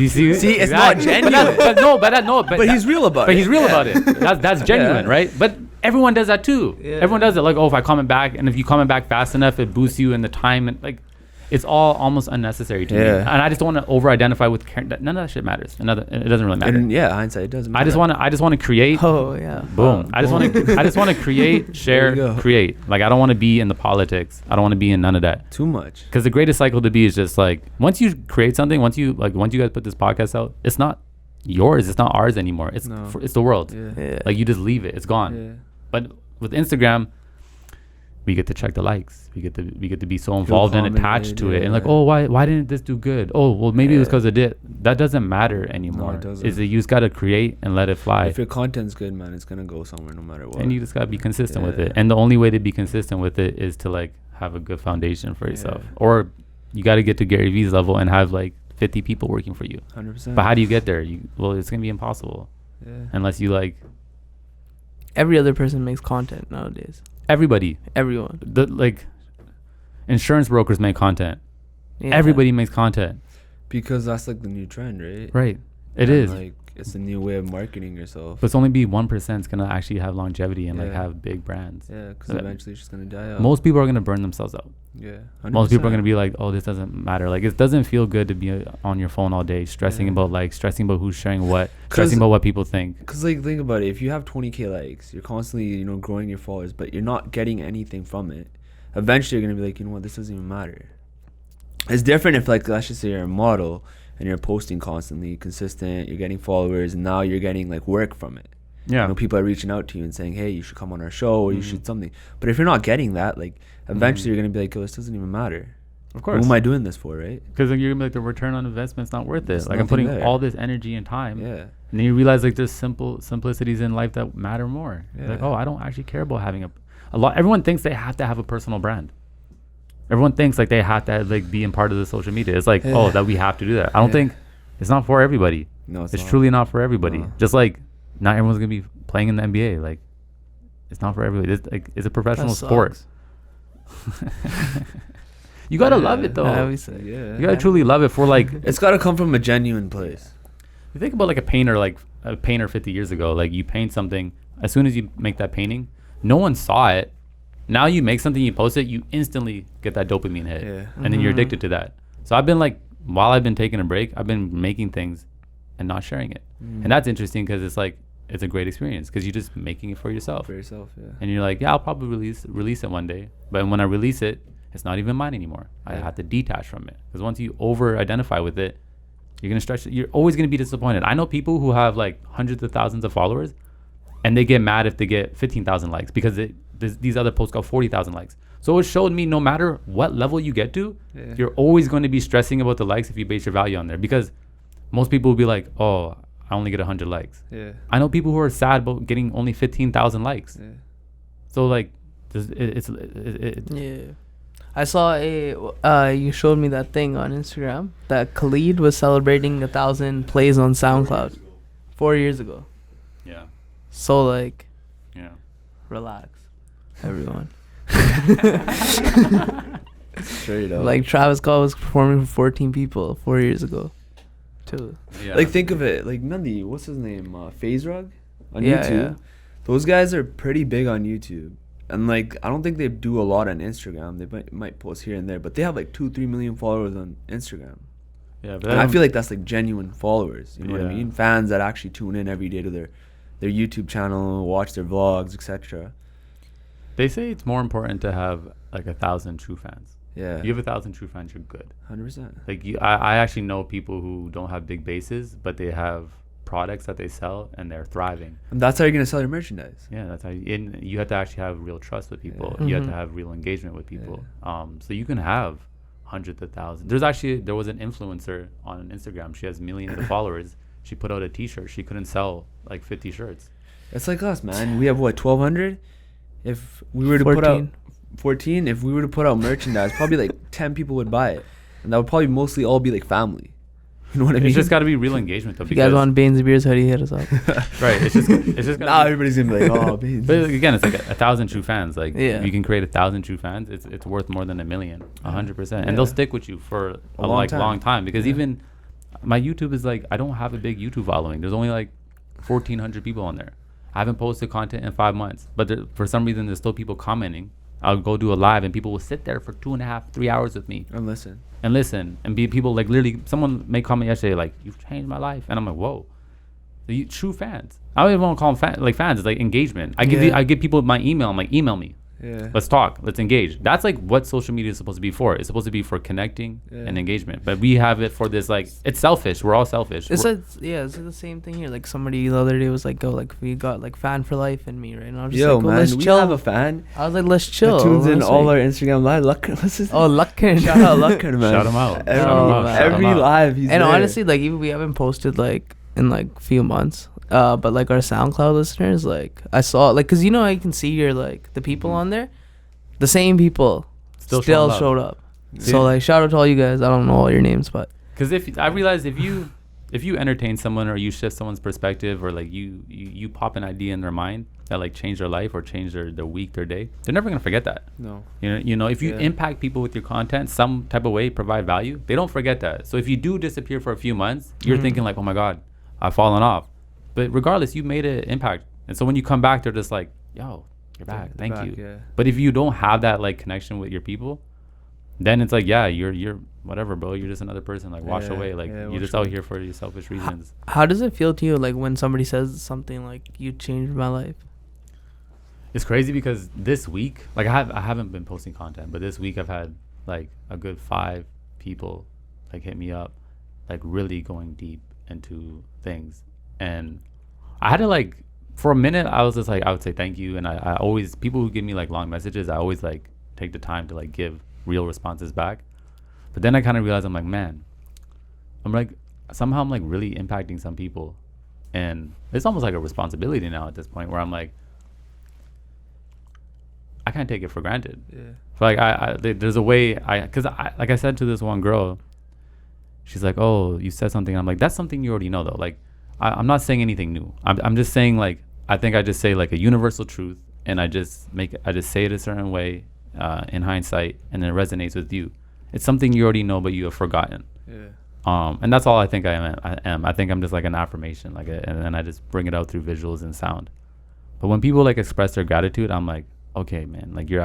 you see, See, it's not genuine. But he's real about it. But he's real about it. That's genuine, Yeah. right? But everyone does that too. Yeah. Everyone does it. Like, oh, if I comment back, and if you comment back fast enough, it boosts you in the time, and like, it's all almost unnecessary to me. Yeah. And I just don't want to over-identify with none of that shit matters. It doesn't really matter. And yeah, hindsight, it doesn't matter. I just want to create. Oh yeah. Boom. I just want to create, There share, you go. create. Like I don't want to be in the politics. I don't want to be in none of that. Too much. Because the greatest cycle to be is just like once you create something, once you guys put this podcast out, it's not yours, it's not ours anymore. It's No. it's the world. Yeah. Yeah. Like you just leave it, it's gone. Yeah. But with Instagram, we get to check the likes. We get to be so involved and comment, attached to it, and like, yeah. oh, why didn't this do good? Oh, well, maybe it was Yeah. because it did. That doesn't matter anymore. it doesn't. Is that you just gotta create and let it fly. If your content's good, man, it's gonna go somewhere no matter what. And you just gotta be consistent with Yeah. it. And the only way to be consistent with it is to like have a good foundation for yourself. Yeah. Or you gotta get to Gary V's level and have like 50 people working for you. 100%. But how do you get there? Well, it's gonna be impossible Yeah. unless you like Every other person makes content nowadays. everybody. Everyone. The like insurance brokers make content. Yeah. Everybody makes content. Because that's like the new trend, right? Right. It And, is. like it's a new way of marketing yourself. But it's only be 1% is gonna actually have longevity and like Yeah. have big brands. Yeah, because Uh, eventually it's just gonna die out. Most people are gonna burn themselves out. Yeah. Most people are 100%. gonna be like, oh, this doesn't matter. Like it doesn't feel good to be on your phone all day, stressing Yeah. about likes, stressing about who's sharing what, 'Cause- stressing about what people think. Cause like think about it, if you have 20K likes, you're constantly growing your followers, but you're not getting anything from it. Eventually, you're gonna be like, you know what, this doesn't even matter. It's different if like let's just say you're a model and you're posting constantly, consistent, you're getting followers, and now you're getting like work from it. Yeah. People are reaching out to you and saying, hey, you should come on our show or you Mhm. should something. But if you're not getting that, like eventually you're gonna be like, yo, this doesn't even matter. Of Who course. am I doing this for, right? Because you're gonna be like, the return on investment's not worth it. There's Like I'm nothing putting there. all this energy and time, Yeah. and then you realize like there's simplicities in life that matter more. You're like, Yeah. oh, I don't actually care about having a lot. Everyone thinks they have to have a personal brand. Everyone thinks like they have to like be in part of the social media. It's like, oh, Yeah. that we have to do that. I don't Yeah. think it's not for everybody. No, It's not. truly not for everybody. No. Just like not everyone's gonna be playing in the NBA. Like it's not for everybody. It's a professional That sport. sucks. You gotta love it though. Yeah. You gotta truly love it for like. It's gotta come from a genuine place. You think about like a painter 50 years ago. Like you paint something, as soon as you make that painting, no one saw it. Now you make something, you post it, you instantly get that dopamine hit, and then you're addicted to that. So I've been like, while I've been taking a break, I've been making things and not sharing it, and that's interesting because it's like it's a great experience because you're just making it for yourself. And you're like, yeah, I'll probably release it one day, but when I release it, it's not even mine anymore. I have to detach from it because once you over identify with it, you're gonna stretch. You're always gonna be disappointed. I know people who have like hundreds of thousands of followers, and they get mad if they get 15,000 likes because these other posts got 40,000 likes. So it showed me no matter what level you get to, you're always going to be stressing about the likes if you base your value on there, because most people will be like, oh, I only get 100 likes. I know people who are sad about getting only 15,000 likes. So like, I saw you showed me that thing on Instagram that Khalid was celebrating 1,000 plays on SoundCloud 4 years ago. Yeah. So like, relax, everyone. Straight up. Like Travis Scott was performing for 14 people 4 years ago, too. Like think of it, like Nandi, what's his name? FaZe Rug on YouTube. Those guys are pretty big on YouTube, and like I don't think they do a lot on Instagram. They might post here and there, but they have like 2-3 million followers on Instagram. Yeah, but and I feel like that's like genuine followers. You know what I mean? Fans that actually tune in every day to their YouTube channel, watch their vlogs, etc. They say it's more important to have like 1,000 true fans. Yeah. You have 1,000 true fans, you're good. 100%. Like I actually know people who don't have big bases, but they have products that they sell and they're thriving. And that's how you're gonna sell your merchandise. Yeah, that's how you have to actually have real trust with people. You have to have real engagement with people. So you can have hundreds of thousands. There was an influencer on Instagram. She has millions of followers. She put out a T-shirt. She couldn't sell like 50 shirts. It's like us, man. We have what, 1,200? If we were to put out 14, if we were to put out merchandise, probably like 10 people would buy it, and that would probably mostly all be like family. You know what I mean? It's just got to be real engagement, though. If you guys want Bains Beers hoodie, hit us up. Right. It's just. Now everybody's gonna be like, oh, Bains. But again, it's like 1,000 true fans. Like, if you can create 1,000 true fans, it's worth more than 1 million, 100%, and they'll stick with you for a long time. Because even my YouTube is like, I don't have a big YouTube following. There's only like 1,400 people on there. I haven't posted content in 5 months, but for some reason there's still people commenting. I'll go do a live and people will sit there for 2.5, 3 hours with me and listen and be people like literally. Someone made comment yesterday like, you've changed my life, and I'm like, whoa. True fans. I don't even want to call them fans. It's like engagement. I give people my email. I'm like, email me. Let's talk. Let's engage. That's like what social media is supposed to be for. It's supposed to be for connecting and engagement. But we have it for this, like, it's selfish. We're all selfish. It's the same thing here. Like somebody the other day was like, we got like fan for life in me, right? And I was just like, man, let's we chill. have a fan. I was like, let's chill. That tunes in all our Instagram live. What's his name? Oh, Lucker. Shout out Lucker, man. Shout him out. Every live he's and there. honestly, like even we haven't posted like in like few months. But like our SoundCloud listeners, like I saw like, cause you know I can see your like the people on there. The same people still showed up. So like shout out to all you guys. I don't know all your names, but because I realized if you entertain someone or you shift someone's perspective, or like you pop an idea in their mind that like change their life or change their week, their day, they're never gonna forget that. No. You know if you impact people with your content some type of way, provide value, they don't forget that. So if you do disappear for a few months, you're thinking like, oh my God, I've fallen off. But regardless, you made an impact, and so when you come back, they're just like, yo, you're back. Thank you. Yeah. But if you don't have that like connection with your people, then it's like, you're whatever, bro. You're just another person. Like wash away. Like you're just out here for your selfish reasons. How does it feel to you like when somebody says something like, you changed my life? It's crazy because this week, like I haven't been posting content, but this week I've had like a good 5 people like hit me up, like really going deep into things, and I had to like. For a minute, I was just like, I would say thank you. And I always, people who give me like long messages, I always like take the time to like give real responses back. But then I kind of realized, I'm like, man, somehow I'm like really impacting some people. And it's almost like a responsibility now at this point where I'm like, I can't take it for granted. Yeah. So like there's a way cause like I said to this one girl, she's like, oh, you said something. And I'm like, that's something you already know though. Like, I'm not saying anything new. I'm just saying like, I think I just say like a universal truth, and I just say it a certain way in hindsight, and then it resonates with you. It's something you already know, but you have forgotten. Yeah. And that's all I think I am. I think I'm just like an affirmation, and then I just bring it out through visuals and sound. But when people like express their gratitude, I'm like, okay, man, like you're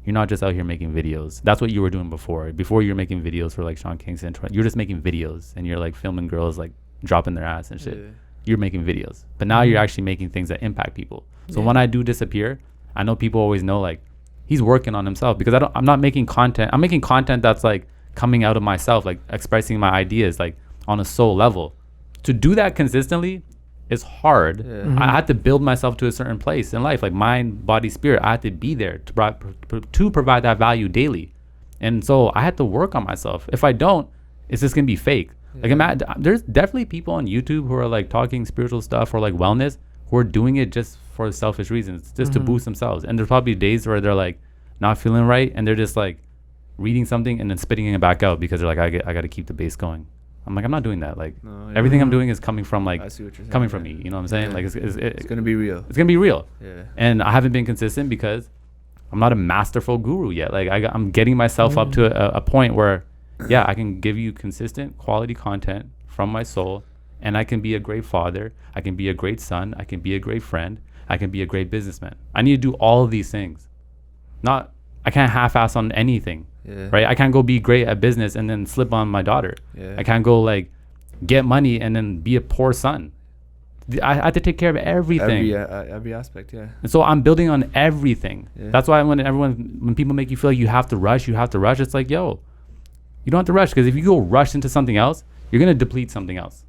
not just out here making videos. That's what you were doing before. Before you were making videos for like Sean Kingston. You're just making videos and you're like filming girls like dropping their ass and shit. Yeah. You're making videos. But now you're actually making things that impact people. So when I do disappear, I know people always know like he's working on himself, because I'm not making content. I'm making content that's like coming out of myself, like expressing my ideas like on a soul level. To do that consistently is hard. I had to build myself to a certain place in life, like mind, body, spirit. I had to be there to provide that value daily. And so I had to work on myself. If I don't, it's just gonna be fake. Like there's definitely people on YouTube who are like talking spiritual stuff or like wellness who are doing it just for selfish reasons, just to boost themselves. And there's probably days where they're like not feeling right and they're just like reading something and then spitting it back out because they're like, I got to keep the base going. I'm like, I'm not doing that. Like everything I'm doing is coming from like coming from me. You know what I'm saying? Like it's gonna be real. It's gonna be real. Yeah. And I haven't been consistent because I'm not a masterful guru yet. Like I'm getting myself up to a point where, yeah, I can give you consistent quality content from my soul, and I can be a great father. I can be a great son. I can be a great friend. I can be a great businessman. I need to do all of these things. I can't half-ass on anything. Right? I can't go be great at business and then slip on my daughter. I can't go like get money and then be a poor son. I have to take care of everything. Every aspect, yeah. And so I'm building on everything. That's why when people make you feel like you have to rush, it's like, yo, you don't have to rush, because if you go rush into something else, you're going to deplete something else.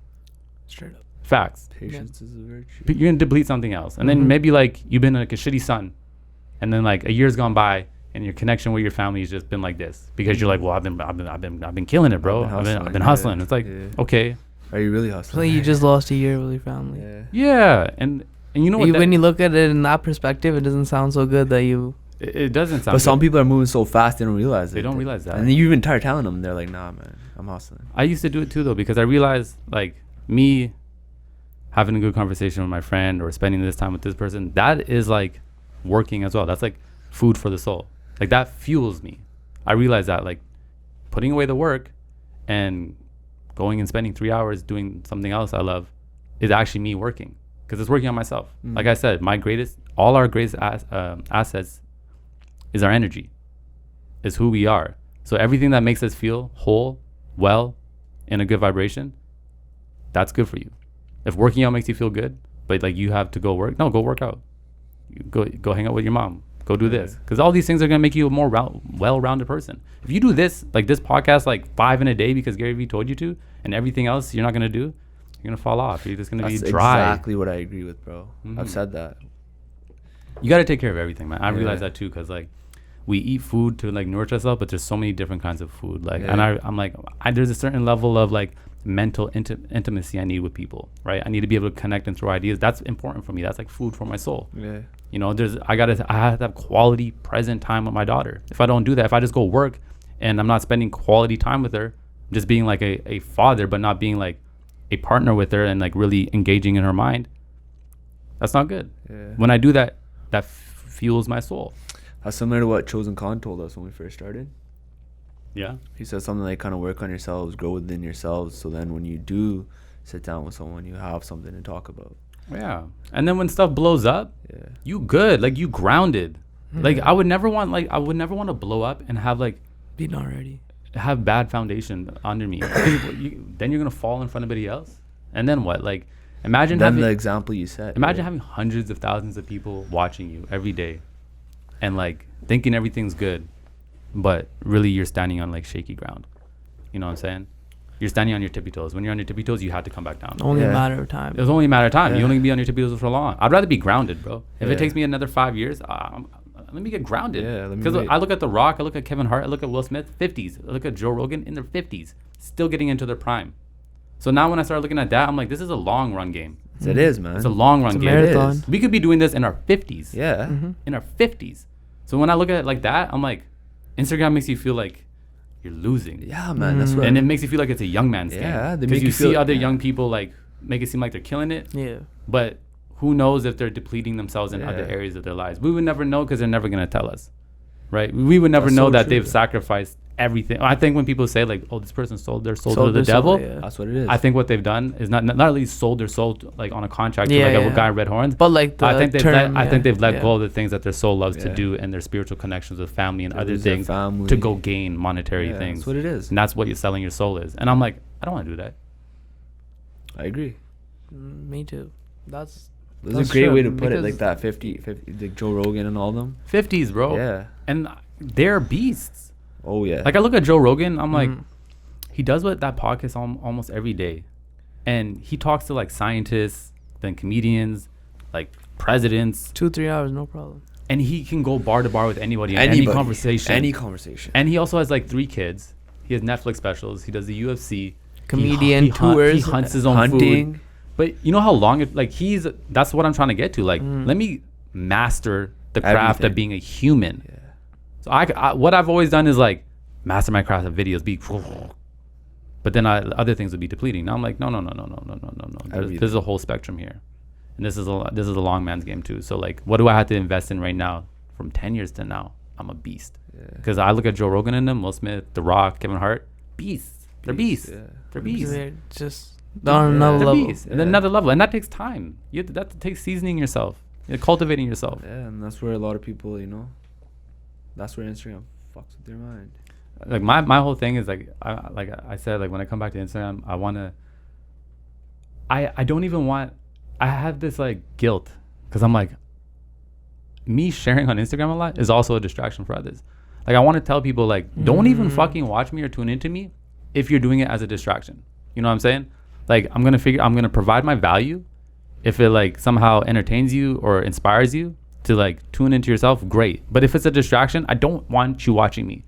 Straight up. Facts. Patience is a virtue. You're going to deplete something else. And then maybe like you've been like a shitty son, and then like a year's gone by and your connection with your family has just been like this, because you're like, well, I've been killing it, bro. I've been hustling. It's like, okay. Are you really hustling? Like you just lost a year with your family. Yeah. And you know what? When you look at it in that perspective, it doesn't sound so good that you... It doesn't sound But some people are moving so fast they don't realize it. They don't realize that. And then you even start telling them, they're like, nah, man, I'm hustling. I used to do it too, though, because I realized like me having a good conversation with my friend or spending this time with this person, that is like working as well. That's like food for the soul. Like that fuels me. I realize that like putting away the work and going and spending 3 hours doing something else I love is actually me working, because it's working on myself. Like I said, all our greatest assets is our energy, is who we are. So everything that makes us feel whole, well, in a good vibration, that's good for you. If working out makes you feel good, but like you have to go work, no, go work out. Go hang out with your mom. Go do this, because all these things are gonna make you a more well-rounded person. If you do this, like this podcast, like 5 in a day because Gary Vee told you to, and everything else you're not gonna do, you're gonna fall off. You're just gonna be dry. That's exactly what I agree with, bro. I've said that. You gotta take care of everything, man. I realize that too, because like we eat food to like nourish ourselves, but there's so many different kinds of food. Like, and I'm like, there's a certain level of like mental intimacy I need with people, right? I need to be able to connect and throw ideas. That's important for me. That's like food for my soul. Yeah. You know, I have to have quality present time with my daughter. If I don't do that, if I just go work and I'm not spending quality time with her, just being like a father, but not being like a partner with her and like really engaging in her mind, that's not good. Yeah. When I do that, that fuels my soul. That's similar to what Chosen Khan told us when we first started. Yeah. He said something like kind of work on yourselves, grow within yourselves, so then when you do sit down with someone, you have something to talk about. Yeah. And then when stuff blows up, you good. Like you grounded. Like I would never want to blow up and have like be not ready. Have bad foundation under me. Then you're gonna fall in front of somebody else. And then what? Like imagine the example you said. Imagine having hundreds of thousands of people watching you every day and like thinking everything's good, but really you're standing on like shaky ground. You know what I'm saying? You're standing on your tippy toes. When you're on your tippy toes, you have to come back down. Only a matter of time. It's only a matter of time. You only be on your tippy toes for long. I'd rather be grounded, bro. If it takes me another 5 years, let me get grounded. Because I look at The Rock, I look at Kevin Hart, I look at Will Smith, 50s. I look at Joe Rogan in their 50s, still getting into their prime. So now when I start looking at that, I'm like, this is a long run game. It is, man. It's a long run game. Marathon. We could be doing this in our 50s. Yeah. In our 50s. So when I look at it like that, I'm like, Instagram makes you feel like you're losing. Yeah, man. That's right. And it makes you feel like it's a young man's game. Yeah. Because you see other young people like make it seem like they're killing it. Yeah. But who knows if they're depleting themselves in other areas of their lives? We would never know because they're never going to tell us. Right? We would never know that they've sacrificed everything. I think when people say like, "Oh, this person sold their soul to the devil," that's what it is. I think what they've done is not at least sold their soul to, like on a contract to like a guy in red horns. But like I think they've let go of the things that their soul loves to do and their spiritual connections with family and other things to go gain monetary things. That's what it is, and that's what you're selling your soul is. And I'm like, I don't want to do that. I agree. Me too. That's a great way to put it, like that. 50, like Joe Rogan and all of them. 50s, bro. Yeah. And they're beasts. Oh yeah. Like I look at Joe Rogan, I'm like, he does what that podcast almost every day, and he talks to like scientists, then comedians, like presidents. 2-3 hours, no problem. And he can go bar to bar with anybody. Any conversation. And he also has like 3 kids. He has Netflix specials. He does the UFC. Comedian tours. He hunts his own hunting. food. But you know how long it, like that's what I'm trying to get to. Like, let me master the craft of being a human. Yeah. So I what I've always done is like master my craft of videos, but then other things would be depleting. Now I'm like, no. There's a whole spectrum here, and this is a long man's game too. So like, what do I have to invest in right now? From 10 years to now, I'm a beast. Because I look at Joe Rogan and them, Will Smith, The Rock, Kevin Hart, beasts. They're beasts. Yeah. They're beasts. They're just on another level. And then another level, and that takes time. That takes seasoning yourself, cultivating yourself. Yeah, and that's where a lot of people, that's where Instagram fucks with their mind. Like my whole thing is like I said, like when I come back to Instagram, I don't even want. I have this like guilt because I'm like, me sharing on Instagram a lot is also a distraction for others. Like I want to tell people like, don't even fucking watch me or tune into me if you're doing it as a distraction. You know what I'm saying? Like I'm gonna provide my value. If it like somehow entertains you or inspires you to like tune into yourself, great. But if it's a distraction, I don't want you watching me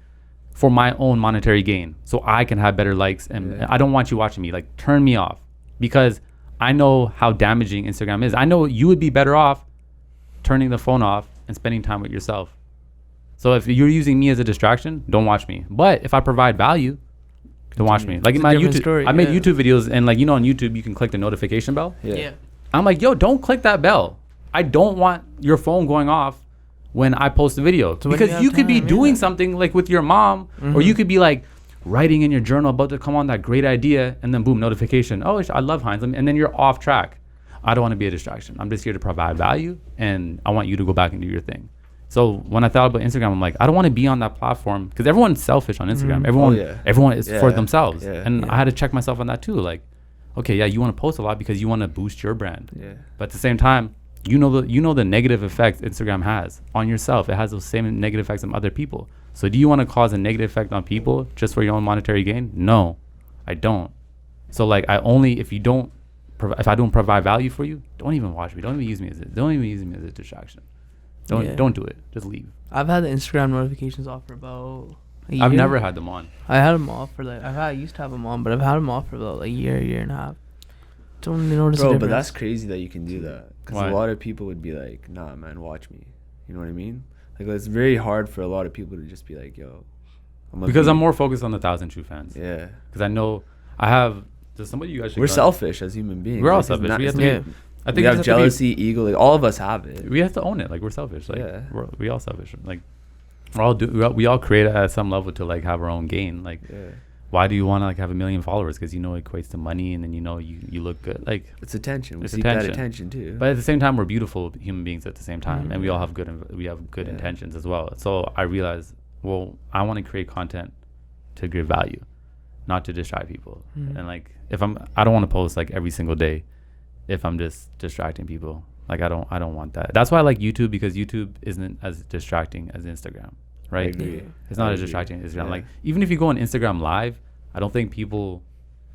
for my own monetary gain so I can have better likes, and I don't want you watching me. Like turn me off, because I know how damaging Instagram is. I know you would be better off turning the phone off and spending time with yourself. So if you're using me as a distraction, don't watch me. But if I provide value, don't watch me. Like in my YouTube story, I made YouTube videos, and like on YouTube you can click the notification bell. Yeah. I'm like, yo, don't click that bell. I don't want your phone going off when I post a video, so because you could be doing something like with your mom, or you could be like writing in your journal about to come on that great idea, and then boom, notification. Oh, I love Hindz, and then you're off track. I don't want to be a distraction. I'm just here to provide value, and I want you to go back and do your thing. So when I thought about Instagram, I'm like, I don't want to be on that platform because everyone's selfish on Instagram. Everyone is for themselves, and I had to check myself on that too. Like, okay, yeah, you want to post a lot because you want to boost your brand, but at the same time, you know the negative effects Instagram has on yourself. It has those same negative effects on other people. So do you want to cause a negative effect on people just for your own monetary gain? No, I don't. So like if I don't provide value for you, don't even watch me. Don't even use me as a distraction. Don't do it. Just leave. I've had the Instagram notifications off for about a year. I've never had them on. I had them off for I used to have them on, but I've had them off for about a year and a half. Don't notice the difference. But that's crazy that you can do that. Because a lot of people would be like, nah, man, watch me. You know what I mean? Like, it's very hard for a lot of people to just be like, yo. I'm more focused on the 1,000 true fans. Yeah. Because I know I have. There's somebody you guys should. We're selfish as human beings. We're all selfish. I think we have jealousy, ego. Like, all of us have it. We have to own it. Like, we're selfish. Like, we all selfish. Like, we all create at some level to like have our own gain. Like, why do you want to like have 1 million followers? Because it equates to money, and then you look good. Like, it's attention. We seek that attention too. But at the same time, we're beautiful human beings at the same time, and we all have good intentions as well. So I realized, well, I want to create content to give value, not to distract people. And like, I don't want to post like every single day if I'm just distracting people. Like, I don't want that. That's why I like YouTube, because YouTube isn't as distracting as Instagram. Right? I agree. It's not as distracting as Instagram. Like, even if you go on Instagram Live, I don't think people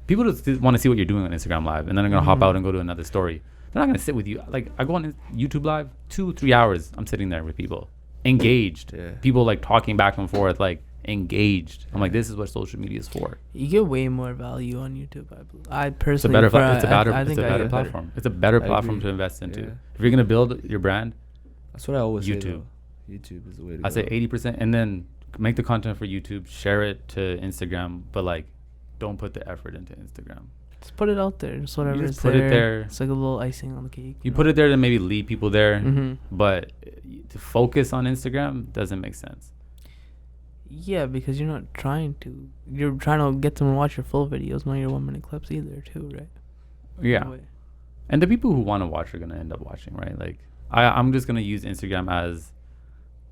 just want to see what you're doing on Instagram Live, and then they're gonna hop out and go to another story. They're not gonna sit with you. Like, I go on YouTube Live, 2-3 hours. I'm sitting there with people, engaged. People like talking back and forth, like engaged. I'm like, this is what social media is for. You get way more value on YouTube. I personally, it's a better platform. It's a better platform to invest into. If you're gonna build your brand, that's what I always YouTube. say. YouTube is the way to go. I say 80%, and then make the content for YouTube, share it to Instagram, but like, don't put the effort into Instagram. Just put it out there. Just whatever. Just put it there. It's like a little icing on the cake. You put it there to maybe lead people there, but to focus on Instagram doesn't make sense. Yeah, because you're not trying to. You're trying to get them to watch your full videos, not your 1 minute clips either, too, right? Yeah. And the people who want to watch are going to end up watching, right? Like, I'm just going to use Instagram as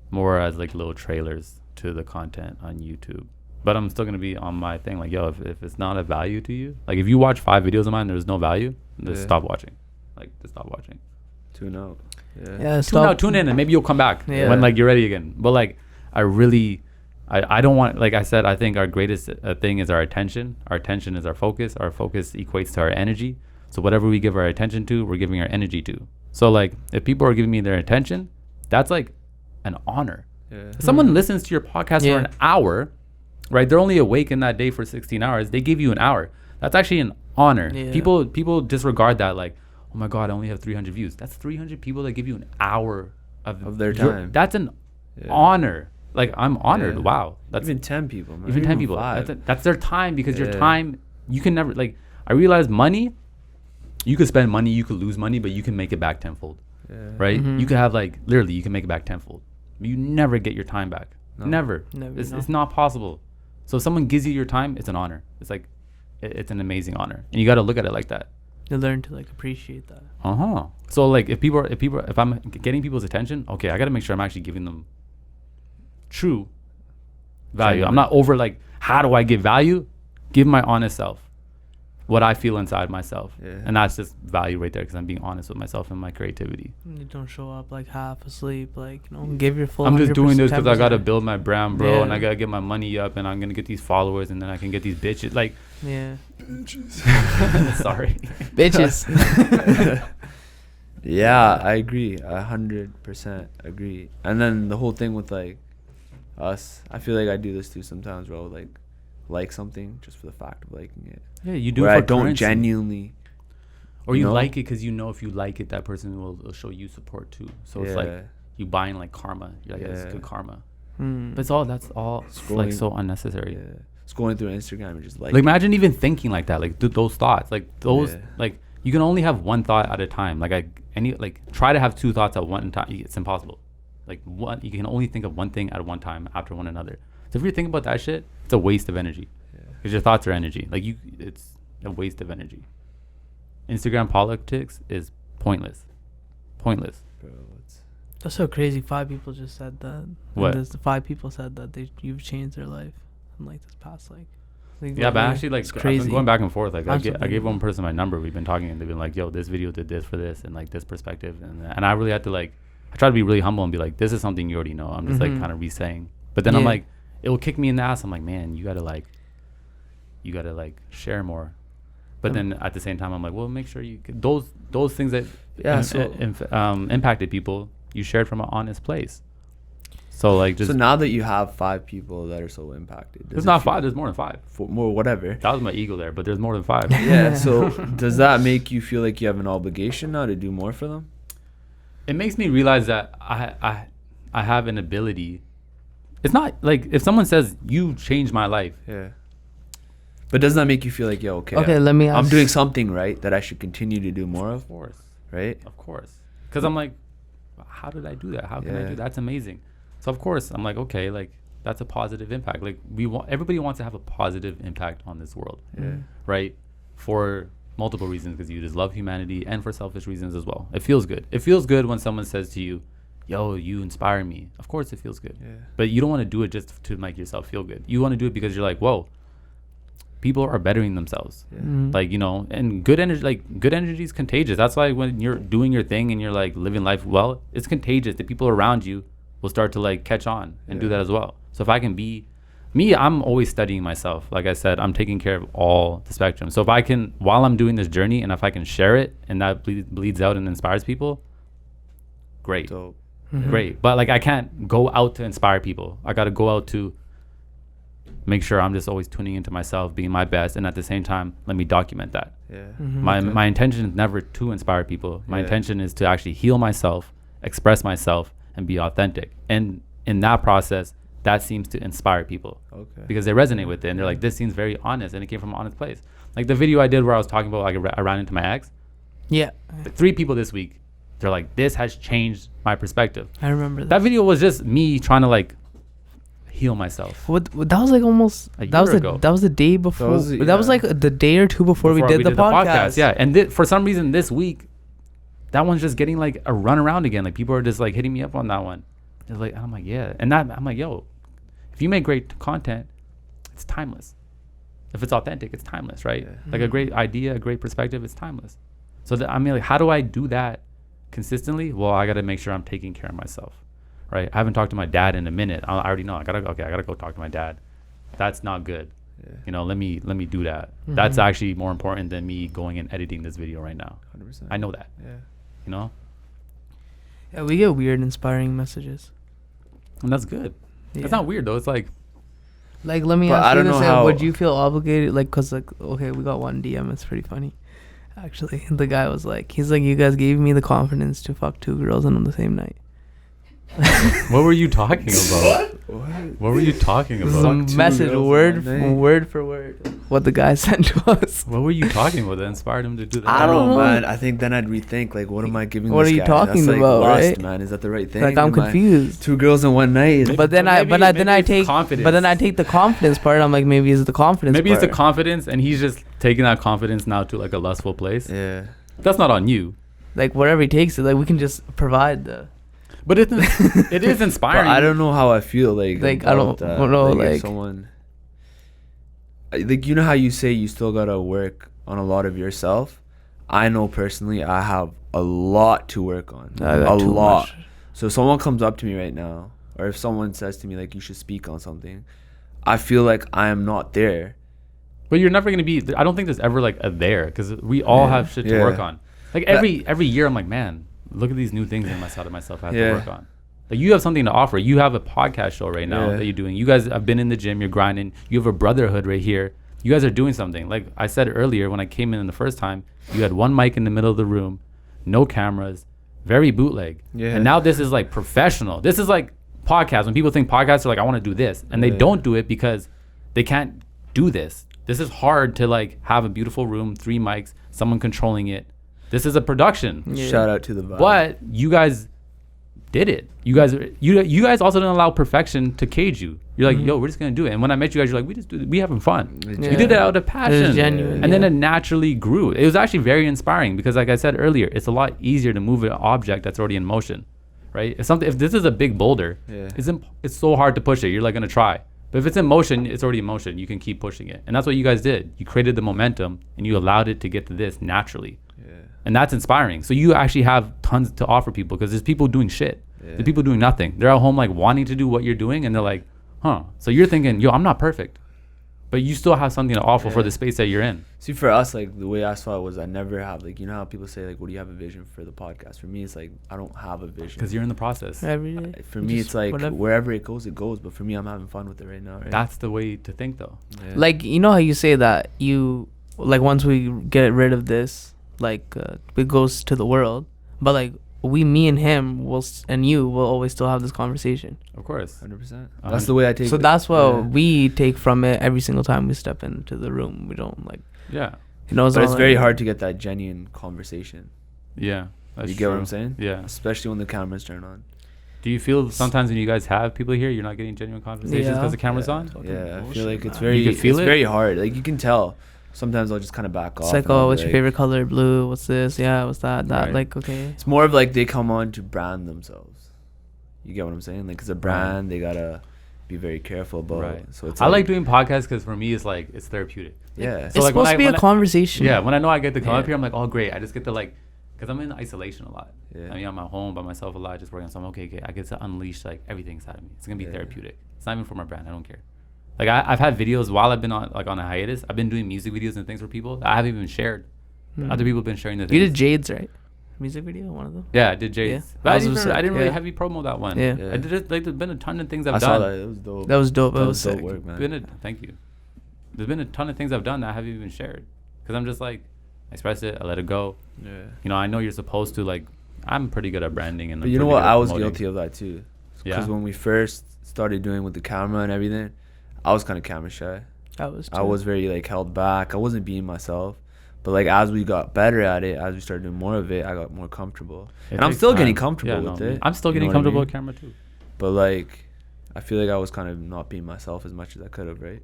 more as like little trailers to the content on YouTube. But I'm still going to be on my thing. Like, yo, if it's not a value to you, like if you watch 5 videos of mine, and there's no value, just stop watching. Like, just stop watching. Tune out. Yeah, Tune in, and maybe you'll come back when like you're ready again. But like, I don't want, like I said, I think our greatest thing is our attention. Our attention is our focus. Our focus equates to our energy. So whatever we give our attention to, we're giving our energy to. So like, if people are giving me their attention, that's like an honor. If someone listens to your podcast for an hour, right? They're only awake in that day for 16 hours. They give you an hour. That's actually an honor. People disregard that, like, oh my God, I only have 300 views. That's 300 people that give you an hour of their time. That's an honor. Like, I'm honored. Wow. That's even 10 people, man. Even 10 people. That's their time, because your time, you can never, like, I realize money, you could spend money, you could lose money, but you can make it back tenfold. Right? You could have, like, literally, you can make it back tenfold. But you never get your time back. Never. It's not possible. So if someone gives you your time, it's an honor. It's like, it's an amazing honor. And you got to look at it like that. You learn to like appreciate that. So like, if I'm getting people's attention, okay, I got to make sure I'm actually giving them true value. I'm not over like, how do I give value? Give my honest self, what I feel inside myself. And that's just value right there, because I'm being honest with myself and my creativity. You don't show up like half asleep, like, you know, give your full. I'm just doing this because I got to build my brand, bro, and I got to get my money up, and I'm going to get these followers, and then I can get these bitches. Like, bitches. Sorry. Bitches. Yeah, I agree. 100% agree. And then the whole thing with like us, I feel like I do this too sometimes, bro. Like something just for the fact of liking it. Yeah, you do. Where I don't genuinely. Or you like it because you know if you like it, that person will show you support too. So it's like you buying like karma. You're like, it's good karma. But that's all like so unnecessary. Scrolling through Instagram and just like imagine even thinking like that, like those thoughts, like those like you can only have one thought at a time. Try to have 2 thoughts at one time. It's impossible. Like you can only think of one thing at one time after one another. So if you think about that shit, it's a waste of energy. Because your thoughts are energy. Like it's a waste of energy. Instagram politics is pointless. Bro, that's so crazy. 5 people just said that. What? 5 people said that you've changed their life in like this past like yeah, but actually, like, I've been going back and forth. Like, I gave one person my number. We've been talking, and they've been like, "Yo, this video did this for this, and like this perspective." And I really had to I try to be really humble and be like, "This is something you already know." I'm just like kind of re-saying. But then I'm like, it will kick me in the ass. I'm like, man, you gotta share more. But then at the same time, I'm like, well, make sure you those things that impacted people, you shared from an honest place. So like, just so now that you have 5 people that are so impacted, there's not 5. There's more than 5. More, whatever. That was my ego there, but there's more than 5. Yeah. So does that make you feel like you have an obligation now to do more for them? It makes me realize that I have an ability. It's not like if someone says you changed my life. Yeah. But doesn't that make you feel like, yeah, okay, let me ask. I'm doing something right that I should continue to do more of? Of course. Right? Of course. Because I'm like, how did I do that? How can I do that? That's amazing. So of course I'm like, okay, like that's a positive impact. Like everybody wants to have a positive impact on this world, right? For multiple reasons, because you just love humanity, and for selfish reasons as well. It feels good. It feels good when someone says to you, yo, you inspire me. Of course it feels good. But you don't want to do it just to make yourself feel good. You want to do it because you're like, whoa, people are bettering themselves. Like, you know, and good energy is contagious. That's why when you're doing your thing and you're like living life well, it's contagious. The people around you will start to like catch on and do that as well. So if I can be me, I'm always studying myself. Like I said, I'm taking care of all the spectrum. So if I can, while I'm doing this journey, and if I can share it and that bleeds out and inspires people, great. Great. But like, I can't go out to inspire people. I got to go out to make sure I'm just always tuning into myself, being my best, and at the same time, let me document that. My intention is never to inspire people. My intention is to actually heal myself, express myself, and be authentic. And in that process, that seems to inspire people because they resonate with it, and they're like, this seems very honest, and it came from an honest place. Like the video I did where I was talking about like I ran into my ex. Like 3 people this week, they're like, this has changed my perspective. I remember that video was just me trying to like heal myself. That was like almost a that was year ago. That was the day before. That was like the day or two before we did the podcast. Yeah, and for some reason this week, that one's just getting like a run around again. Like people are just like hitting me up on that one. It's like, I'm like, yeah, and that I'm like, yo, if you make great content, it's timeless. If it's authentic, it's timeless, right? Yeah. Like a great idea, a great perspective, it's timeless. So I mean, like, how do I do that consistently? Well, I got to make sure I'm taking care of myself, right? I haven't talked to my dad in a minute. I already know I gotta go talk to my dad. That's not good. Yeah. You know, let me do that. That's actually more important than me going and editing this video right now. 100%. I know that. Yeah. You know. Yeah, we get weird, inspiring messages, and that's good. Yeah. It's not weird though. It's like let me ask you this: would you feel obligated? Like, cause like, okay, we got one DM. It's pretty funny. Actually, the guy was like, he's like, you guys gave me the confidence to fuck 2 girls on the same night. What were you talking about? What were you talking about? Some message, word for word, what the guy sent to us. What were you talking about that inspired him to do that? I don't know, man. I think then I'd rethink, like, what am I giving what this guy? What are you talking That's, about, like, lust, right? man. Is that the right thing? Like, I'm confused. 2 girls in one night. But then I take the confidence part. I'm like, maybe it's the confidence Maybe part. It's the confidence, and he's just taking that confidence now to, like, a lustful place. Yeah. That's not on you. Like, whatever he takes it, like, we can just provide the... But it is inspiring. But I don't know how I feel like I don't know like if someone like, you know how you say you still gotta work on a lot of yourself. I know personally I have a lot to work on, a lot. Much. So if someone comes up to me right now, or if someone says to me like you should speak on something, I feel like I am not there. But you're never gonna be. I don't think there's ever like a there, because we all have shit to work on. Like every year, I'm like, man, look at these new things inside of myself I have to work on. Like, you have something to offer. You have a podcast show right now that you're doing. You guys have been in the gym. You're grinding. You have a brotherhood right here. You guys are doing something. Like I said earlier when I came in the first time, you had one mic in the middle of the room, no cameras, very bootleg. Yeah. And now this is like professional. This is like podcasts. When people think podcasts are like, I want to do this. And they don't do it because they can't do this. This is hard to like have a beautiful room, 3 mics, someone controlling it. This is a production. Yeah. Shout out to the vibe. But you guys did it. You guys also didn't allow perfection to cage you. You're like, yo, we're just gonna do it. And when I met you guys, you're like, we having fun. You did it out of passion. It was genuine. And then it naturally grew. It was actually very inspiring because, like I said earlier, it's a lot easier to move an object that's already in motion, right? If this is a big boulder, it's so hard to push it. You're like gonna try. But if it's in motion, it's already in motion. You can keep pushing it. And that's what you guys did. You created the momentum and you allowed it to get to this naturally. And that's inspiring. So you actually have tons to offer people, because there's people doing shit. There's people doing nothing. They're at home like wanting to do what you're doing, and they're like, huh. So you're thinking, yo, I'm not perfect. But you still have something to offer for the space that you're in. See, for us, like, the way I saw it was I never have, like, you know how people say, like, what do you have a vision for the podcast? For me, it's like, I don't have a vision. Because you're in the process. Every day. For me, it's like, wherever it goes, it goes. But for me, I'm having fun with it right now, right? That's the way to think, though. Yeah. Like, you know how you say that you, like, once we get rid of this, like, it goes to the world. But, like, me and him and you will always still have this conversation. Of course. 100%. That's the way I take it. So that's what we take from it every single time we step into the room. We don't, like... Yeah. You know, but it's very hard to get that genuine conversation. Yeah. You get what I'm saying? Yeah. Especially when the cameras turn on. Do you feel sometimes when you guys have people here, you're not getting genuine conversations because the camera's on? Yeah, I feel like it's very hard. Like, you can tell. Sometimes I'll just kind of back off. It's like, oh, what's your favorite color? Blue. What's this? Yeah, what's that? That. Right. Like, okay. It's more of like they come on to brand themselves. You get what I'm saying? Like, it's a brand. They gotta be very careful about. Right. So it's. I like doing podcasts because for me, it's like it's therapeutic. Yeah. So it's like supposed to be a conversation. Yeah. When I know I get to come up here, I'm like, oh, great. I just get to like, because I'm in isolation a lot. Yeah. I mean, I'm at home by myself a lot, just working on something. Okay. I get to unleash like everything inside of me. It's gonna be therapeutic. It's not even for my brand. I don't care. Like, I've had videos while I've been on a hiatus. I've been doing music videos and things for people that I haven't even shared. Other people have been sharing the things. You did Jade's, right? Music video, one of them? Yeah, I did Jade's. Yeah. But I didn't really heavy promo that one. Yeah. I did it, like, there's been a ton of things I've done. I saw that. It was dope. That was dope. That was dope work, man. Thank you. There's been a ton of things I've done that I haven't even shared. Because I'm just like, I express it, I let it go. Yeah. You know, I know you're supposed to, like, I'm pretty good at branding. And but you know what? I was guilty of that, too. Because when we first started doing with the camera and everything, I was kind of camera shy. I was very, like, held back. I wasn't being myself. But, like, as we got better at it, as we started doing more of it, I got more comfortable. And I'm still getting comfortable with it. I'm still getting comfortable with camera, too. But, like, I feel like I was kind of not being myself as much as I could have, right?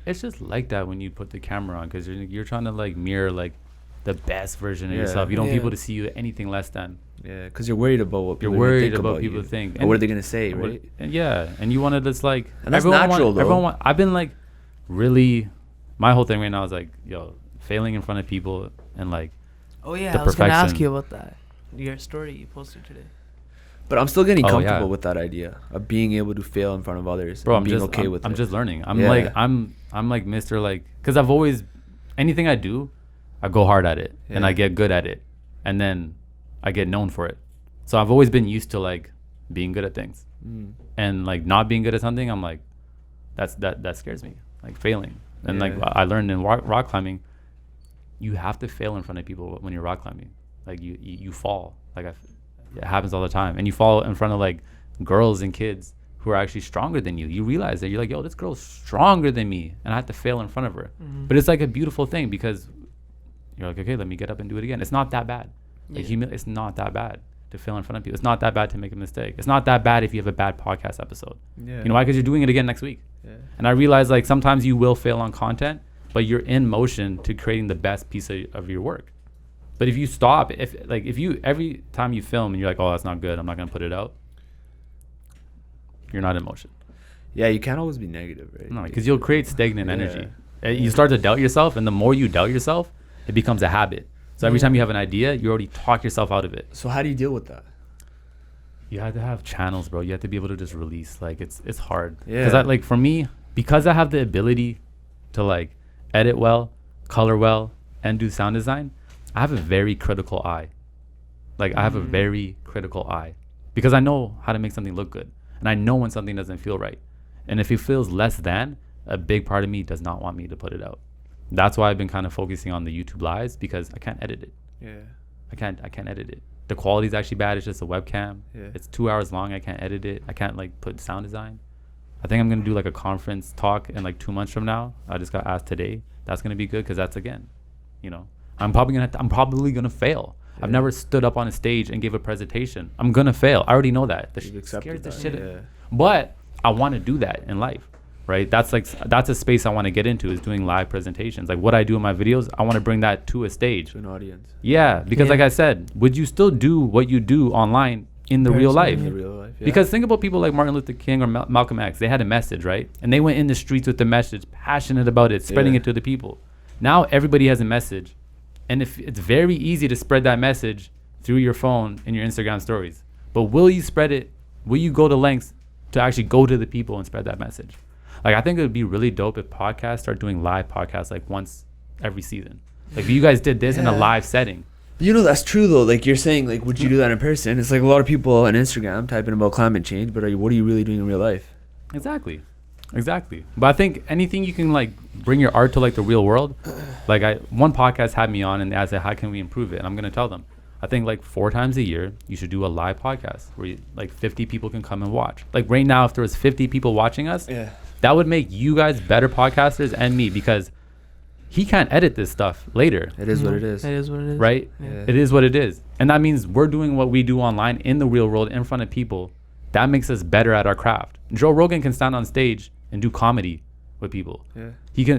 It's just like that when you put the camera on, because you're trying to like mirror like the best version of yourself. You don't want people to see you anything less than. Yeah, because you're worried about what people you're worried think about people think. And what are they gonna say, right? And and you want to just like, and that's natural though. I've been like, really, my whole thing right now is like, yo, failing in front of people and like. Oh yeah, I was gonna ask you about that. Your story you posted today. But I'm still getting comfortable with that idea of being able to fail in front of others. Bro, and being okay with it. I'm just learning. I'm like Mr. Like, because I've always, anything I do, I go hard at it and I get good at it, and then I get known for it. So I've always been used to like being good at things, and like not being good at something, I'm like, that scares me, like failing. And like I learned in rock climbing, you have to fail in front of people when you're rock climbing. Like you fall. Like it happens all the time, and you fall in front of like girls and kids who are actually stronger than you. You realize that you're like, yo, this girl's stronger than me, and I have to fail in front of her. But it's like a beautiful thing, because you're like, okay, let me get up and do it again. It's not that bad. Like it's not that bad to fail in front of people. It's not that bad to make a mistake. It's not that bad if you have a bad podcast episode. You know why? Because you're doing it again next week. And I realize like sometimes you will fail on content, but you're in motion to creating the best piece of your work. But if you stop, if you every time you film and you're like, oh, that's not good, I'm not gonna put it out, you're not in motion. Yeah, you can't always be negative, right? No, because you'll create stagnant energy. You start to doubt yourself, and the more you doubt yourself, it becomes a habit. So every time you have an idea, you already talk yourself out of it. So how do you deal with that? You have to have channels, bro. You have to be able to just release. Like it's hard. Because like for me, because I have the ability to like edit well, color well, and do sound design, I have a very critical eye. Like I have a very critical eye, because I know how to make something look good, and I know when something doesn't feel right. And if it feels less than, a big part of me does not want me to put it out. That's why I've been kind of focusing on the YouTube lives, because I can't edit it. I can't edit it. The quality is actually bad. It's just a webcam. It's 2 hours long. I can't edit it. I can't like put sound design. I think I'm gonna do like a conference talk in like 2 months from now. I just got asked today. That's gonna be good, because that's, again, I'm probably gonna fail. I've never stood up on a stage and gave a presentation. I'm gonna fail. I already know that. Scares the shit. But I want to do that in life, right? That's a space I want to get into, is doing live presentations. Like what I do in my videos, I want to bring that to a stage, to an audience. Yeah, because like I said, would you still do what you do online in the real life? Because think about people like Martin Luther King or Malcolm X. They had a message, right? And they went in the streets with the message, passionate about it, spreading it to the people. Now everybody has a message, and if it's very easy to spread that message through your phone and your Instagram stories. But will you spread it? Will you go to lengths to actually go to the people and spread that message? Like, I think it would be really dope if podcasts start doing live podcasts like once every season. Like if you guys did this in a live setting. That's true though. Like you're saying, like, would you do that in person? It's like a lot of people on Instagram typing about climate change, but what are you really doing in real life? Exactly. But I think anything you can like bring your art to like the real world. Like one podcast had me on, and I said, how can we improve it? And I'm gonna tell them, I think like 4 times a year you should do a live podcast where like 50 people can come and watch. Like right now, if there was 50 people watching us, that would make you guys better podcasters, and me, because he can't edit this stuff later. It is what it is. It is what it is. Right? It is what it is. And that means we're doing what we do online in the real world in front of people. That makes us better at our craft. Joe Rogan can stand on stage and do comedy with people. He's a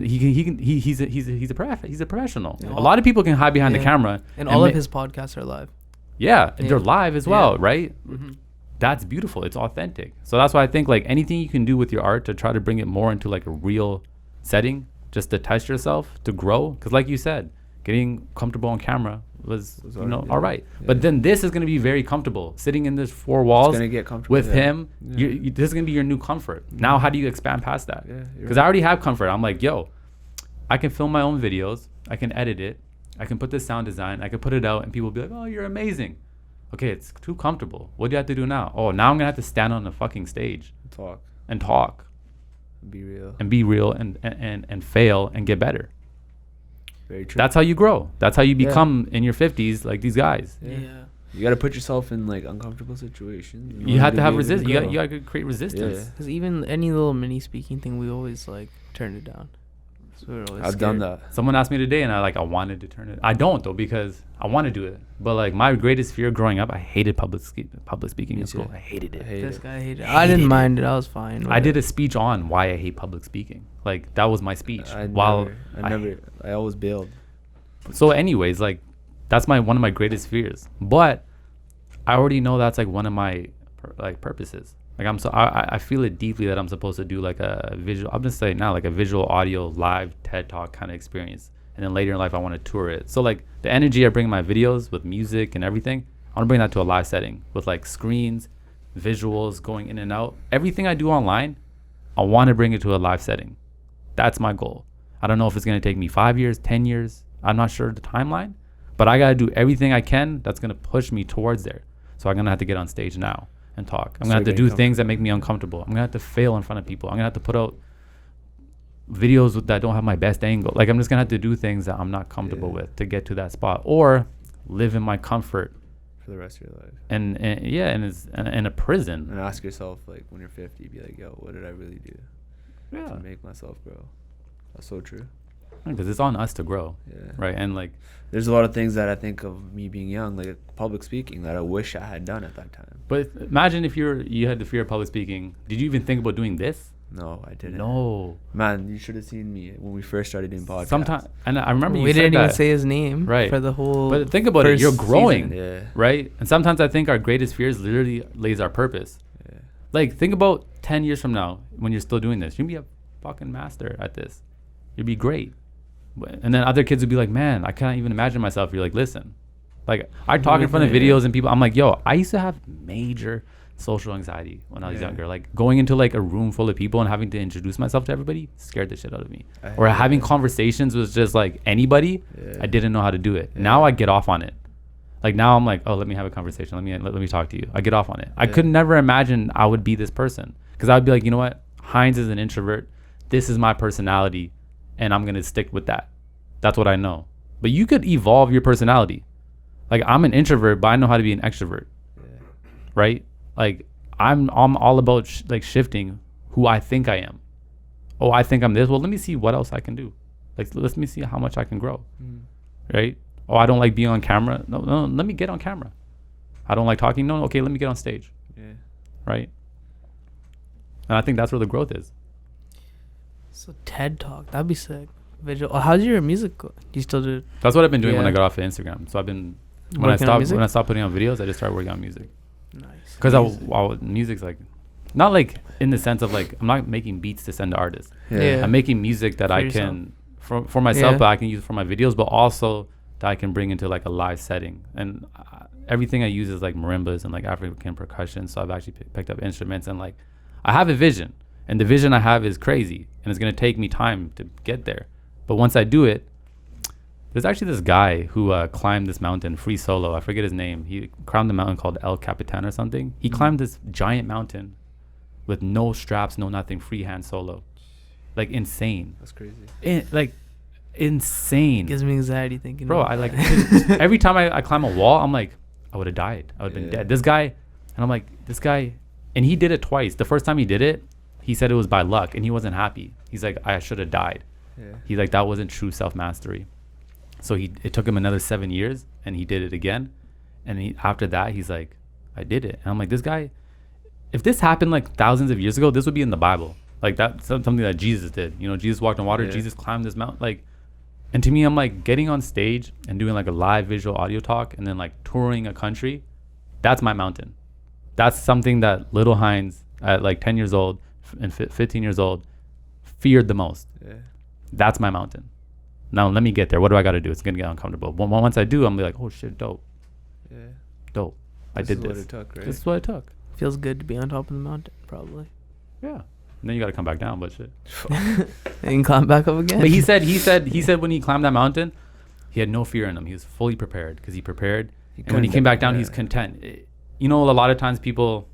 professional. A lot of people can hide behind the camera, and all of his podcasts are live. They're live as well, right? That's beautiful. It's authentic. So that's why I think like anything you can do with your art to try to bring it more into like a real setting, just to test yourself, to grow. Because like you said, getting comfortable on camera was all right. But then this is going to be very comfortable. Sitting in this 4 walls with him, this is going to be your new comfort. Now, how do you expand past that? Because I already have comfort. I'm like, yo, I can film my own videos. I can edit it. I can put this sound design. I can put it out, and people will be like, oh, you're amazing. Okay, it's too comfortable. What do you have to do now? Oh, now I'm going to have to stand on the fucking stage. And talk. Be real. And be real and fail and get better. Very true. That's how you grow. That's how you become in your 50s like these guys. You got to put yourself in like uncomfortable situations. You have to have resistance. You got to create resistance. Because even any little mini speaking thing, we always like turn it down. I've done that. Someone asked me today, and I wanted to turn it. I don't though, because I want to do it. But like my greatest fear growing up, I hated public speaking in school. I hated it. This guy hated it. I didn't mind it. I was fine. I did a speech on why I hate public speaking. Like that was my speech. I always bailed. So anyways, like that's one of my greatest fears. But I already know that's like one of my purposes. Like I feel it deeply that I'm supposed to do like a visual. I'm just saying now, like a visual audio live TED Talk kind of experience. And then later in life, I want to tour it. So like the energy I bring in my videos with music and everything, I want to bring that to a live setting with like screens, visuals going in and out. Everything I do online, I want to bring it to a live setting. That's my goal. I don't know if it's going to take me 5 years, 10 years. I'm not sure the timeline, but I got to do everything I can that's going to push me towards there. So I'm going to have to get on stage now and talk. I'm going to have to do things that make me uncomfortable. I'm going to have to fail in front of people. I'm going to have to put out videos that don't have my best angle. Like I'm just going to have to do things that I'm not comfortable with to get to that spot, or live in my comfort for the rest of your life. And it's in a prison. And ask yourself, like, when you're 50, be like, yo, what did I really do to make myself grow? That's so true. Because it's on us to grow. Yeah. Right. And like, there's a lot of things that I think of me being young, like public speaking, that I wish I had done at that time. But imagine if you had the fear of public speaking. Did you even think about doing this? No, I didn't. No. Man, you should have seen me when we first started doing podcasts. Sometimes, and I remember we didn't even say his name for the whole. But think about it. You're growing, season. right? And sometimes I think our greatest fears literally lays our purpose. Yeah. Like think about 10 years from now when you're still doing this. You'll be a fucking master at this. You'll be great. And then other kids would be like, man, I can't even imagine myself. You're like, listen, like I talk in front of videos and people. I'm like, yo, I used to have major social anxiety when I was younger. Like going into like a room full of people and having to introduce myself to everybody scared the shit out of me. Or having conversations was just like anybody. I didn't know how to do it. Now I get off on it. Like now I'm like, oh, let me have a conversation. Let me talk to you. I get off on it. I could never imagine I would be this person, because I would be like, you know what? Hindz is an introvert. This is my personality, and I'm gonna stick with that. That's what I know. But you could evolve your personality. Like I'm an introvert, but I know how to be an extrovert. Right? Like I'm all about shifting who I think I am. Oh, I think I'm this. Well, let me see what else I can do. Like let me see how much I can grow. Right? Oh, I don't like being on camera. No, let me get on camera. I don't like talking. No, okay, let me get on stage. Right? And I think that's where the growth is. So TED Talk, that'd be sick. Visual. How's your music go? Do you still do it? That's what I've been doing when I got off of Instagram. So I've been when I stopped putting on videos, I just started working on music. Nice. Because music's like not like in the sense of like I'm not making beats to send to artists. I'm making music that I can for myself, but I can use for my videos, but also that I can bring into like a live setting. And everything I use is like marimbas and like African percussion. So I've actually picked up instruments, and like I have a vision, and the vision I have is crazy, and it's gonna take me time to get there. But once I do it, there's actually this guy who climbed this mountain free solo. I forget his name. He climbed the mountain called El Capitan or something. He climbed this giant mountain with no straps, no nothing, freehand solo. Like insane. That's crazy. Insane. Gives me anxiety thinking. Bro, I like every time I climb a wall, I'm like, I would have died. I would have been dead. This guy, and I'm like, this guy, and he did it twice. The first time he did it, he said it was by luck, and he wasn't happy. He's like, I should have died. He's like, that wasn't true self-mastery. So it took him another 7 years, and he did it again. And after that, he's like, I did it. And I'm like, this guy, if this happened like thousands of years ago, this would be in the Bible. Like that's something that Jesus did. You know, Jesus walked on water. Jesus climbed this mountain. Like, and to me, I'm like getting on stage and doing like a live visual audio talk and then like touring a country. That's my mountain. That's something that little Hindz at like 10 years old and 15 years old feared the most. That's my mountain. Now let me get there. What do I got to do? It's going to get uncomfortable. Once I do, I'm like, oh shit, dope. Dope. I did this. This is what it took, right? This is what it took. Feels good to be on top of the mountain, probably. Yeah. And then you got to come back down, but shit. And you can climb back up again. But he said when he climbed that mountain, he had no fear in him. He was fully prepared because he prepared. And when he came back down, he's content. You know, a lot of times people,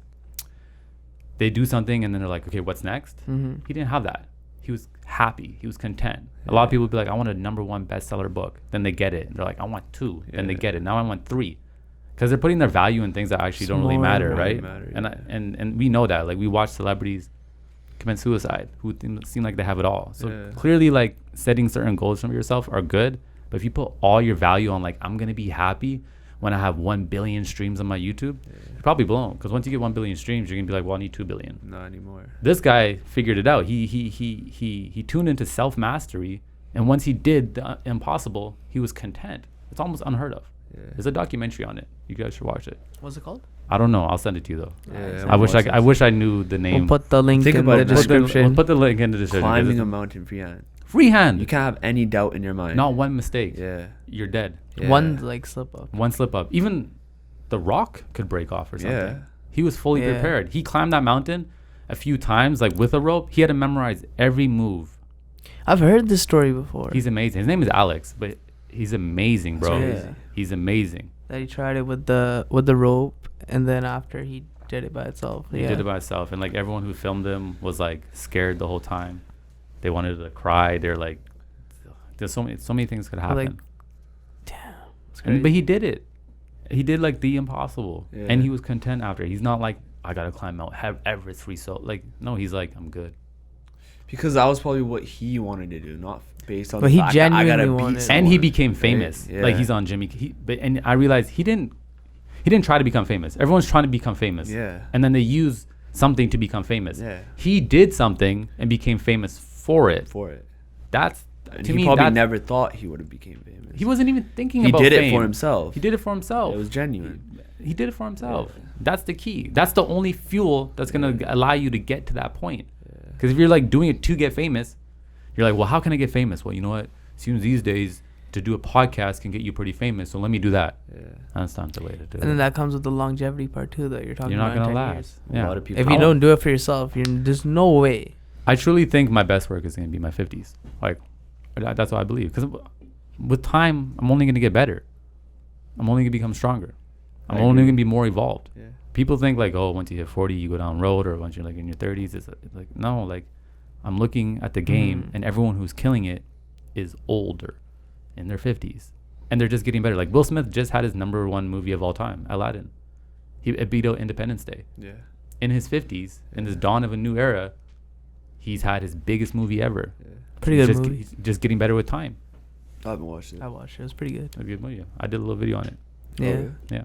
they do something and then they're like, okay, what's next? He didn't have that. He was happy. He was content. A lot of people would be like, I want a #1 bestseller book. Then they get it. And they're like, I want 2. Then they get it. Now I want 3. Because they're putting their value in things that actually don't really matter, right? And we know that. Like we watch celebrities commit suicide, who seem like they have it all. So Yeah. clearly, like, setting certain goals for yourself are good, but if you put all your value on, like, I'm gonna be happy when I have 1 billion streams on my YouTube, you're probably blown, because once you get 1 billion streams, you're gonna be like, well, I need 2 billion. Not anymore. This guy figured it out. He tuned into self-mastery, and once he did the impossible, he was content. It's almost unheard of. Yeah. There's a documentary on it. You guys should watch it. What's it called? I don't know. I'll send it to you though. Yeah, I wish I knew the name. We'll put the link Think in about the it, man. description. We'll put the link in the description. Climbing a mountain freehand. Freehand. You can't have any doubt in your mind. Not one mistake. Yeah. You're dead. Yeah. One like slip up. One slip up. Even The Rock could break off or something. Yeah. He was fully Yeah. prepared. He climbed that mountain a few times, like with a rope. He had to memorize every move. I've heard this story before. He's amazing. His name is Alex, but he's amazing, bro. That's crazy. He's amazing. That he tried it with the rope, and then after he did it by itself. He did it by himself, and like everyone who filmed him was like scared the whole time. They wanted to cry. They're like, there's so many things could happen. Like, damn. But he did it. He did like the impossible, Yeah. and he was content after. He's not like, I gotta climb Mount Everest like, no, he's like, I'm good. Because that was probably what he wanted to do, not based on But the he fact that I gotta genuinely beat wanted- someone. And he became famous. Yeah. Like he's on Jimmy. And I realized he didn't try to become famous. Everyone's trying to become famous. Yeah. And then they use something to become famous. Yeah. He did something and became famous for it. And To he me, probably that's, never thought he would have became famous. he wasn't even thinking He about did fame. it for himself. He did it for himself. It was genuine. He did it for himself. Yeah. That's the key. That's the only fuel that's going to allow you to get to that point. Because if you're like doing it to get famous, you're like, well, how can I get famous? Well, you know what? Seems these days to do a podcast can get you pretty famous. So let me do that. Yeah. That's not the way to do it. And then that comes with the longevity part too that you're talking You're not about. going to in 10 last. years. Yeah. A lot of people. If you don't do it for yourself, there's no way. I truly think my best work is going to be my 50s. Like, that's what I believe. Because with time, I'm only going to get better. I'm only going to become stronger. I'm only going to be more evolved. Yeah. People think like, oh, once you hit 40, you go down road, or once you're like in your 30s, it's like, no, like I'm looking at the game and everyone who's killing it is older in their 50s. And they're just getting better. Like Will Smith just had his #1 movie of all time, Aladdin. It beat out Independence Day. Yeah. In his 50s, in this dawn of a new era, he's had his biggest movie ever. Yeah. Pretty He's good just, movie. He's just getting better with time. I haven't watched it. I watched it. It was pretty good. A good movie. I did a little video on it. Yeah. Yeah.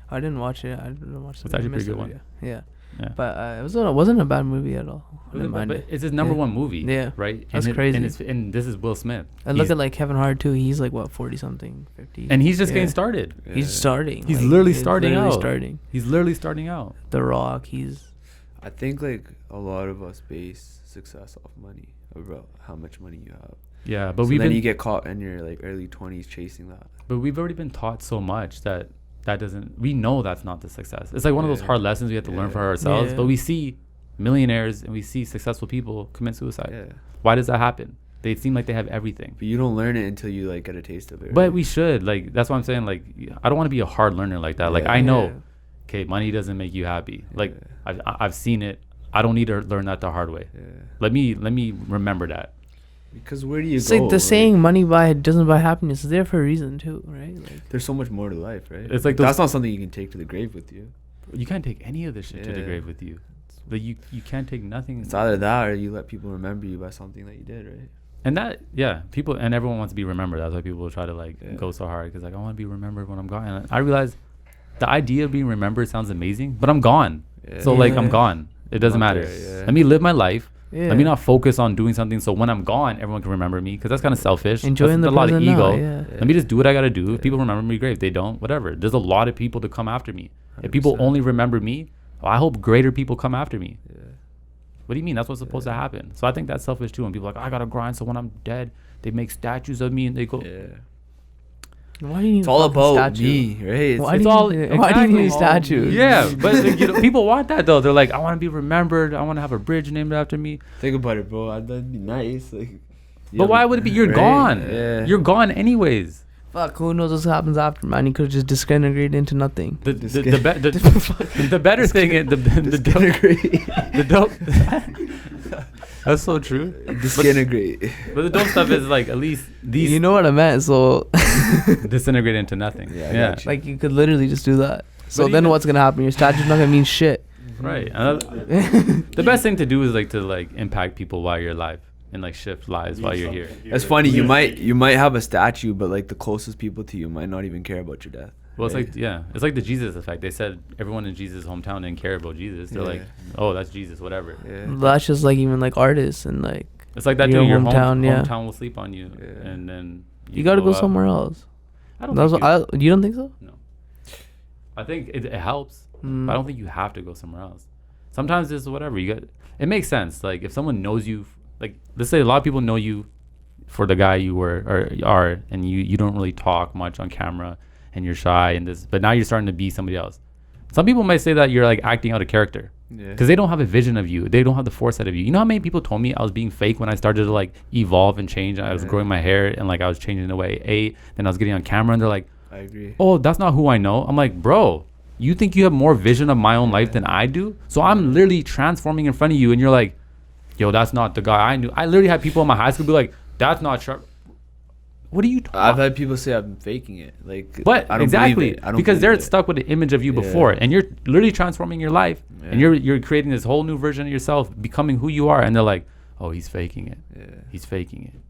I didn't watch it. I didn't watch it. It's actually a I missed pretty good the one. video. Yeah. Yeah. But it wasn't a bad movie at all. I didn't mind But it. it's his #1 movie. Yeah. Right? That's and crazy. And this is Will Smith. And look at like Kevin Hart too. He's like what 40 something, 50. And he's just Yeah. getting started. Yeah. He's starting. He's like, literally he's starting literally out. Starting. He's literally starting out. The Rock. He's I think like a lot of us base success off money, about how much money you have. Yeah, but So we've then been, you get caught in your like early 20s chasing that. but we've already been taught so much that doesn't. We know that's not the success. It's like one of those Yeah. hard lessons we have to learn Yeah. for ourselves. Yeah. But we see millionaires and we see successful people commit suicide. Yeah. Why does that happen? They seem like they have everything. But you don't learn it until you like get a taste of it. But right? we should, like, that's what I'm saying. Like, I don't want to be a hard learner like that. Like, Yeah. I know, Yeah. okay, money doesn't make you happy. Like, Yeah. I've seen it. I don't need to learn that the hard way. Yeah. Let me remember that. Because where do you it's go? like the saying money doesn't buy happiness is there for a reason too, right? Like There's so much more to life, right? It's like those- that's not something you can take to the grave with you. You can't take any of this shit to the Yeah. grave with you. Like, you can't take nothing. It's either that or you let people remember you by something that you did, right? And that, yeah, people and everyone wants to be remembered. That's why people try to like Yeah. go so hard, because like, I want to be remembered when I'm gone. And I realize the idea of being remembered sounds amazing, but I'm gone. Yeah. So like, I'm Yeah. gone. It doesn't Not matter. there, yeah. Let me live my life. yeah. Let me not focus on doing something so when I'm gone, everyone can remember me, because that's kind of selfish. enjoying That's the a lot of present ego. now, yeah. Yeah. Let me just do what I got to do. If Yeah. people remember me, great. If they don't, whatever. There's a lot of people to come after me. If people 100%. only remember me, well, I hope greater people come after me. Yeah. What do you mean? That's what's supposed to happen. So I think that's selfish too. When people are like, I gotta grind, so when I'm dead, they make statues of me and they go. Yeah. Why do you need It's all a fucking about statue? me, right? Why It's do all- you, why do you need exactly. statues? Yeah, but you know, people want that though. They're like, I want to be remembered. I want to have a bridge named after me. Think about it, bro. That'd be nice. Like, But why would it be? You're right? gone. Yeah. You're gone anyways. Fuck, who knows what happens after, man? He could have just disintegrated into nothing. The better thing is the dope. That's so true. Disintegrate. But the dope stuff is like, at least these You know what I meant, so disintegrate into nothing. Yeah, I Yeah. got you. like you could literally just do that. So But then even- what's gonna happen? Your statue's not gonna mean shit. Right. The best thing to do is like to like impact people while you're alive and like shift lives while you're here. It's funny. You might have a statue, but like the closest people to you might not even care about your death. Well, right? it's like the Jesus effect. They said everyone in Jesus' hometown didn't care about Jesus. They're like, oh, that's Jesus, whatever. Yeah. That's just like even like artists and like. It's like that your too. Your hometown, hometown will sleep on you, and then you got to go somewhere else. I don't. You don't think so? No. I think it helps, Mm. but I don't think you have to go somewhere else. Sometimes it's whatever you got. It makes sense. Like if someone knows you, like let's say a lot of people know you for the guy you were or are, and you don't really talk much on camera, and you're shy and this, but now you're starting to be somebody else. Some people might say that you're like acting out a character. Because they don't have a vision of you. They don't have the foresight of you. You know how many people told me I was being fake when I started to like evolve and change? I was growing my hair and like I was changing the way I ate. Then I was getting on camera and they're like, I agree. oh, that's not who I know. I'm like, bro, you think you have more vision of my own life than I do? So I'm literally transforming in front of you and you're like, yo, that's not the guy I knew. I literally had people in my high school be like, that's not sharp. What are you talking? I've had people say I'm faking it. Like, but I don't exactly, believe it. I don't because they're believe it. stuck with the image of you before, and you're literally transforming your life, and you're creating this whole new version of yourself, becoming who you are, and they're like, oh, he's faking it. Yeah. He's faking it.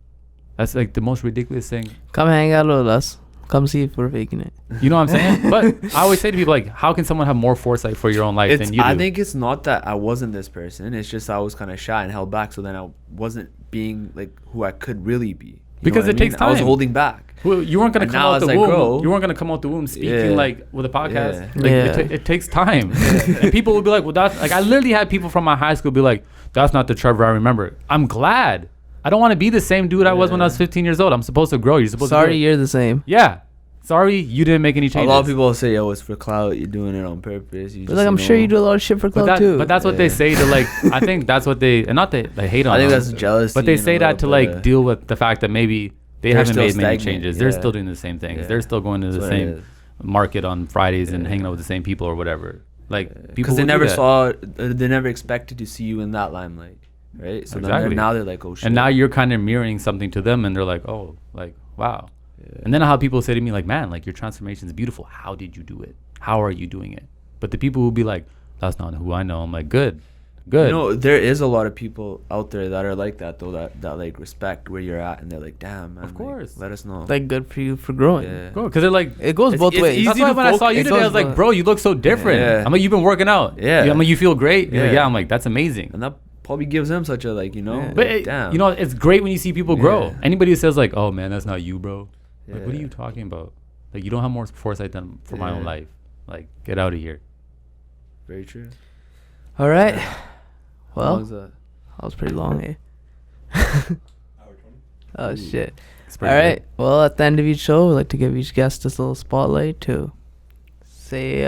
That's like the most ridiculous thing. Come hang out with us. Come see if we're faking it. You know what I'm saying? But I always say to people, like, how can someone have more foresight for your own life than you do? I think it's not that I wasn't this person. It's just I was kind of shy and held back, so then I wasn't being like who I could really be. Because it takes time. I was holding back. Well, you weren't gonna come out the like, womb. bro, you weren't gonna come out the womb speaking like with a podcast. Yeah. Like it takes time, and people will be like, "Well, that's like." I literally had people from my high school be like, "That's not the Trevor I remember." I'm glad. I don't want to be the same dude I was when I was 15 years old. I'm supposed to grow. You're supposed to. Sorry, you're the same. Yeah. Sorry, you didn't make any changes. A lot of people will say, "Oh, it's for clout. You're doing it on purpose." But like, I'm sure you do a lot of shit for clout too. But that's what they say to like. I think that's what they and not they hate on. I think them, that's jealousy. but they say that to like deal with the fact that maybe they haven't made many changes. They're Yeah. still doing the same things. Yeah. They're still going to the That's what same it is. market on Fridays and hanging out with the same people or whatever. Like people because they will never do that. saw, they never expected to see you in that limelight, right? So Exactly. now they're like, "Oh shit!" And now you're kind of mirroring something to them, and they're like, "Oh, like wow." Yeah. And then how people say to me like, "Man, like your transformation is beautiful. How did you do it? How are you doing it?" But the people will be like, "That's not who I know." I'm like, "Good." You know, there is a lot of people out there that are like that though, that like respect where you're at, and they're like, "Damn, man, Of course. like, let us know." Like good for you for growing. Yeah. Because they're like, It goes both it's ways. easy that's to why when I saw you It today, I goes was like, both- "Bro, you look so different." Yeah. I'm like, "You've been working out." Yeah. I'm like, "You feel great." You're like, Yeah. yeah. I'm like, "That's amazing." and that probably gives them such a like, you know, Yeah. But like, damn. you know, it's great when you see people grow. Yeah. Anybody who says like, "Oh man, that's not you, bro," like, what are Yeah. you talking about? Like, you don't have more foresight than for my own Yeah. life. Like, get out of here. Very true. All right. How Well, long is that? that was pretty long, eh? Oh shit. It's All pretty right. good. Well, at the end of each show, we'd like to give each guest this little spotlight to say,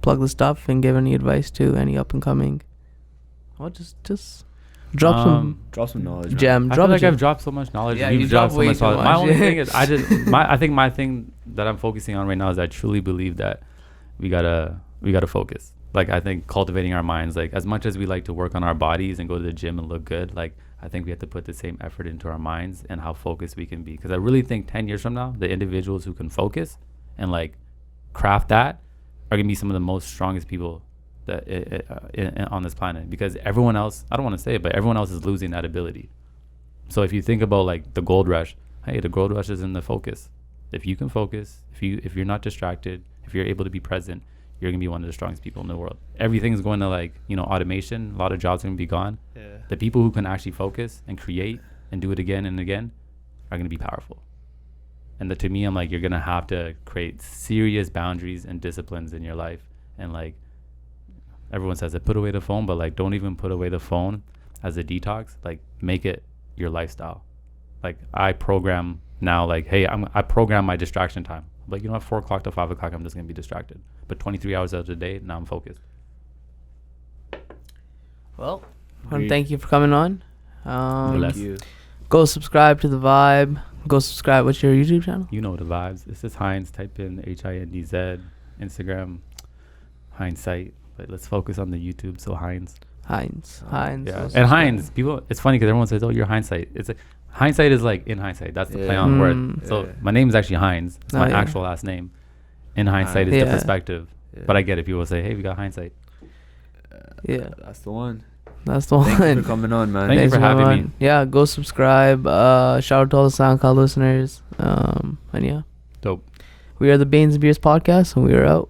plug the stuff and give any advice to any up and coming. Well, just drop some Drop some knowledge. man. gem. I Drop feel like a gem. I've dropped so much knowledge. Yeah, You've you dropped dropped so way much too knowledge. My much. only thing is, I think my thing that I'm focusing on right now is I truly believe that we gotta focus. Like, I think cultivating our minds, like as much as we like to work on our bodies and go to the gym and look good, like I think we have to put the same effort into our minds and how focused we can be. Because I really think 10 years from now, the individuals who can focus and like craft that are gonna be some of the most strongest people that on this planet. Because everyone else, I don't want to say it, but everyone else is losing that ability. So if you think about like the gold rush, hey, the gold rush is in the focus. If you can focus, if you're not distracted, if you're able to be present, you're gonna be one of the strongest people in the world. Everything's going to like, you know, automation. A lot of jobs are gonna be gone. Yeah. The people who can actually focus and create and do it again and again are gonna be powerful. And to me, I'm like, you're gonna have to create serious boundaries and disciplines in your life. And like everyone says, put away the phone, but like don't even put away the phone as a detox. Like make it your lifestyle. Like I program now, like, hey, I program my distraction time. Like, you know, at 4 o'clock to 5 o'clock, I'm just gonna be distracted. But 23 hours out of the day, now I'm focused. Well, I want to thank you for coming on. Bless. Thank you. Go subscribe to The Vibe. Go subscribe. What's your YouTube channel? You know the vibes. This is Hindz. Type in HINDZ. Instagram, Hindsight. But let's focus on the YouTube. So Hindz. Hindz. Yeah. And Hindz. People. It's funny because everyone says, "Oh, you're Hindsight." It's like hindsight is like in hindsight. That's the play on word. So my name is actually Hindz. It's my actual last name. In hindsight is the perspective. Yeah. But I get it. People say, "Hey, we got hindsight." Yeah. That's the one. That's the one. Thank you for coming on, man. Thank you for having me. Yeah, go subscribe. Shout out to all the SoundCloud listeners. And yeah. Dope. We are the Bains and Beers podcast, and we are out.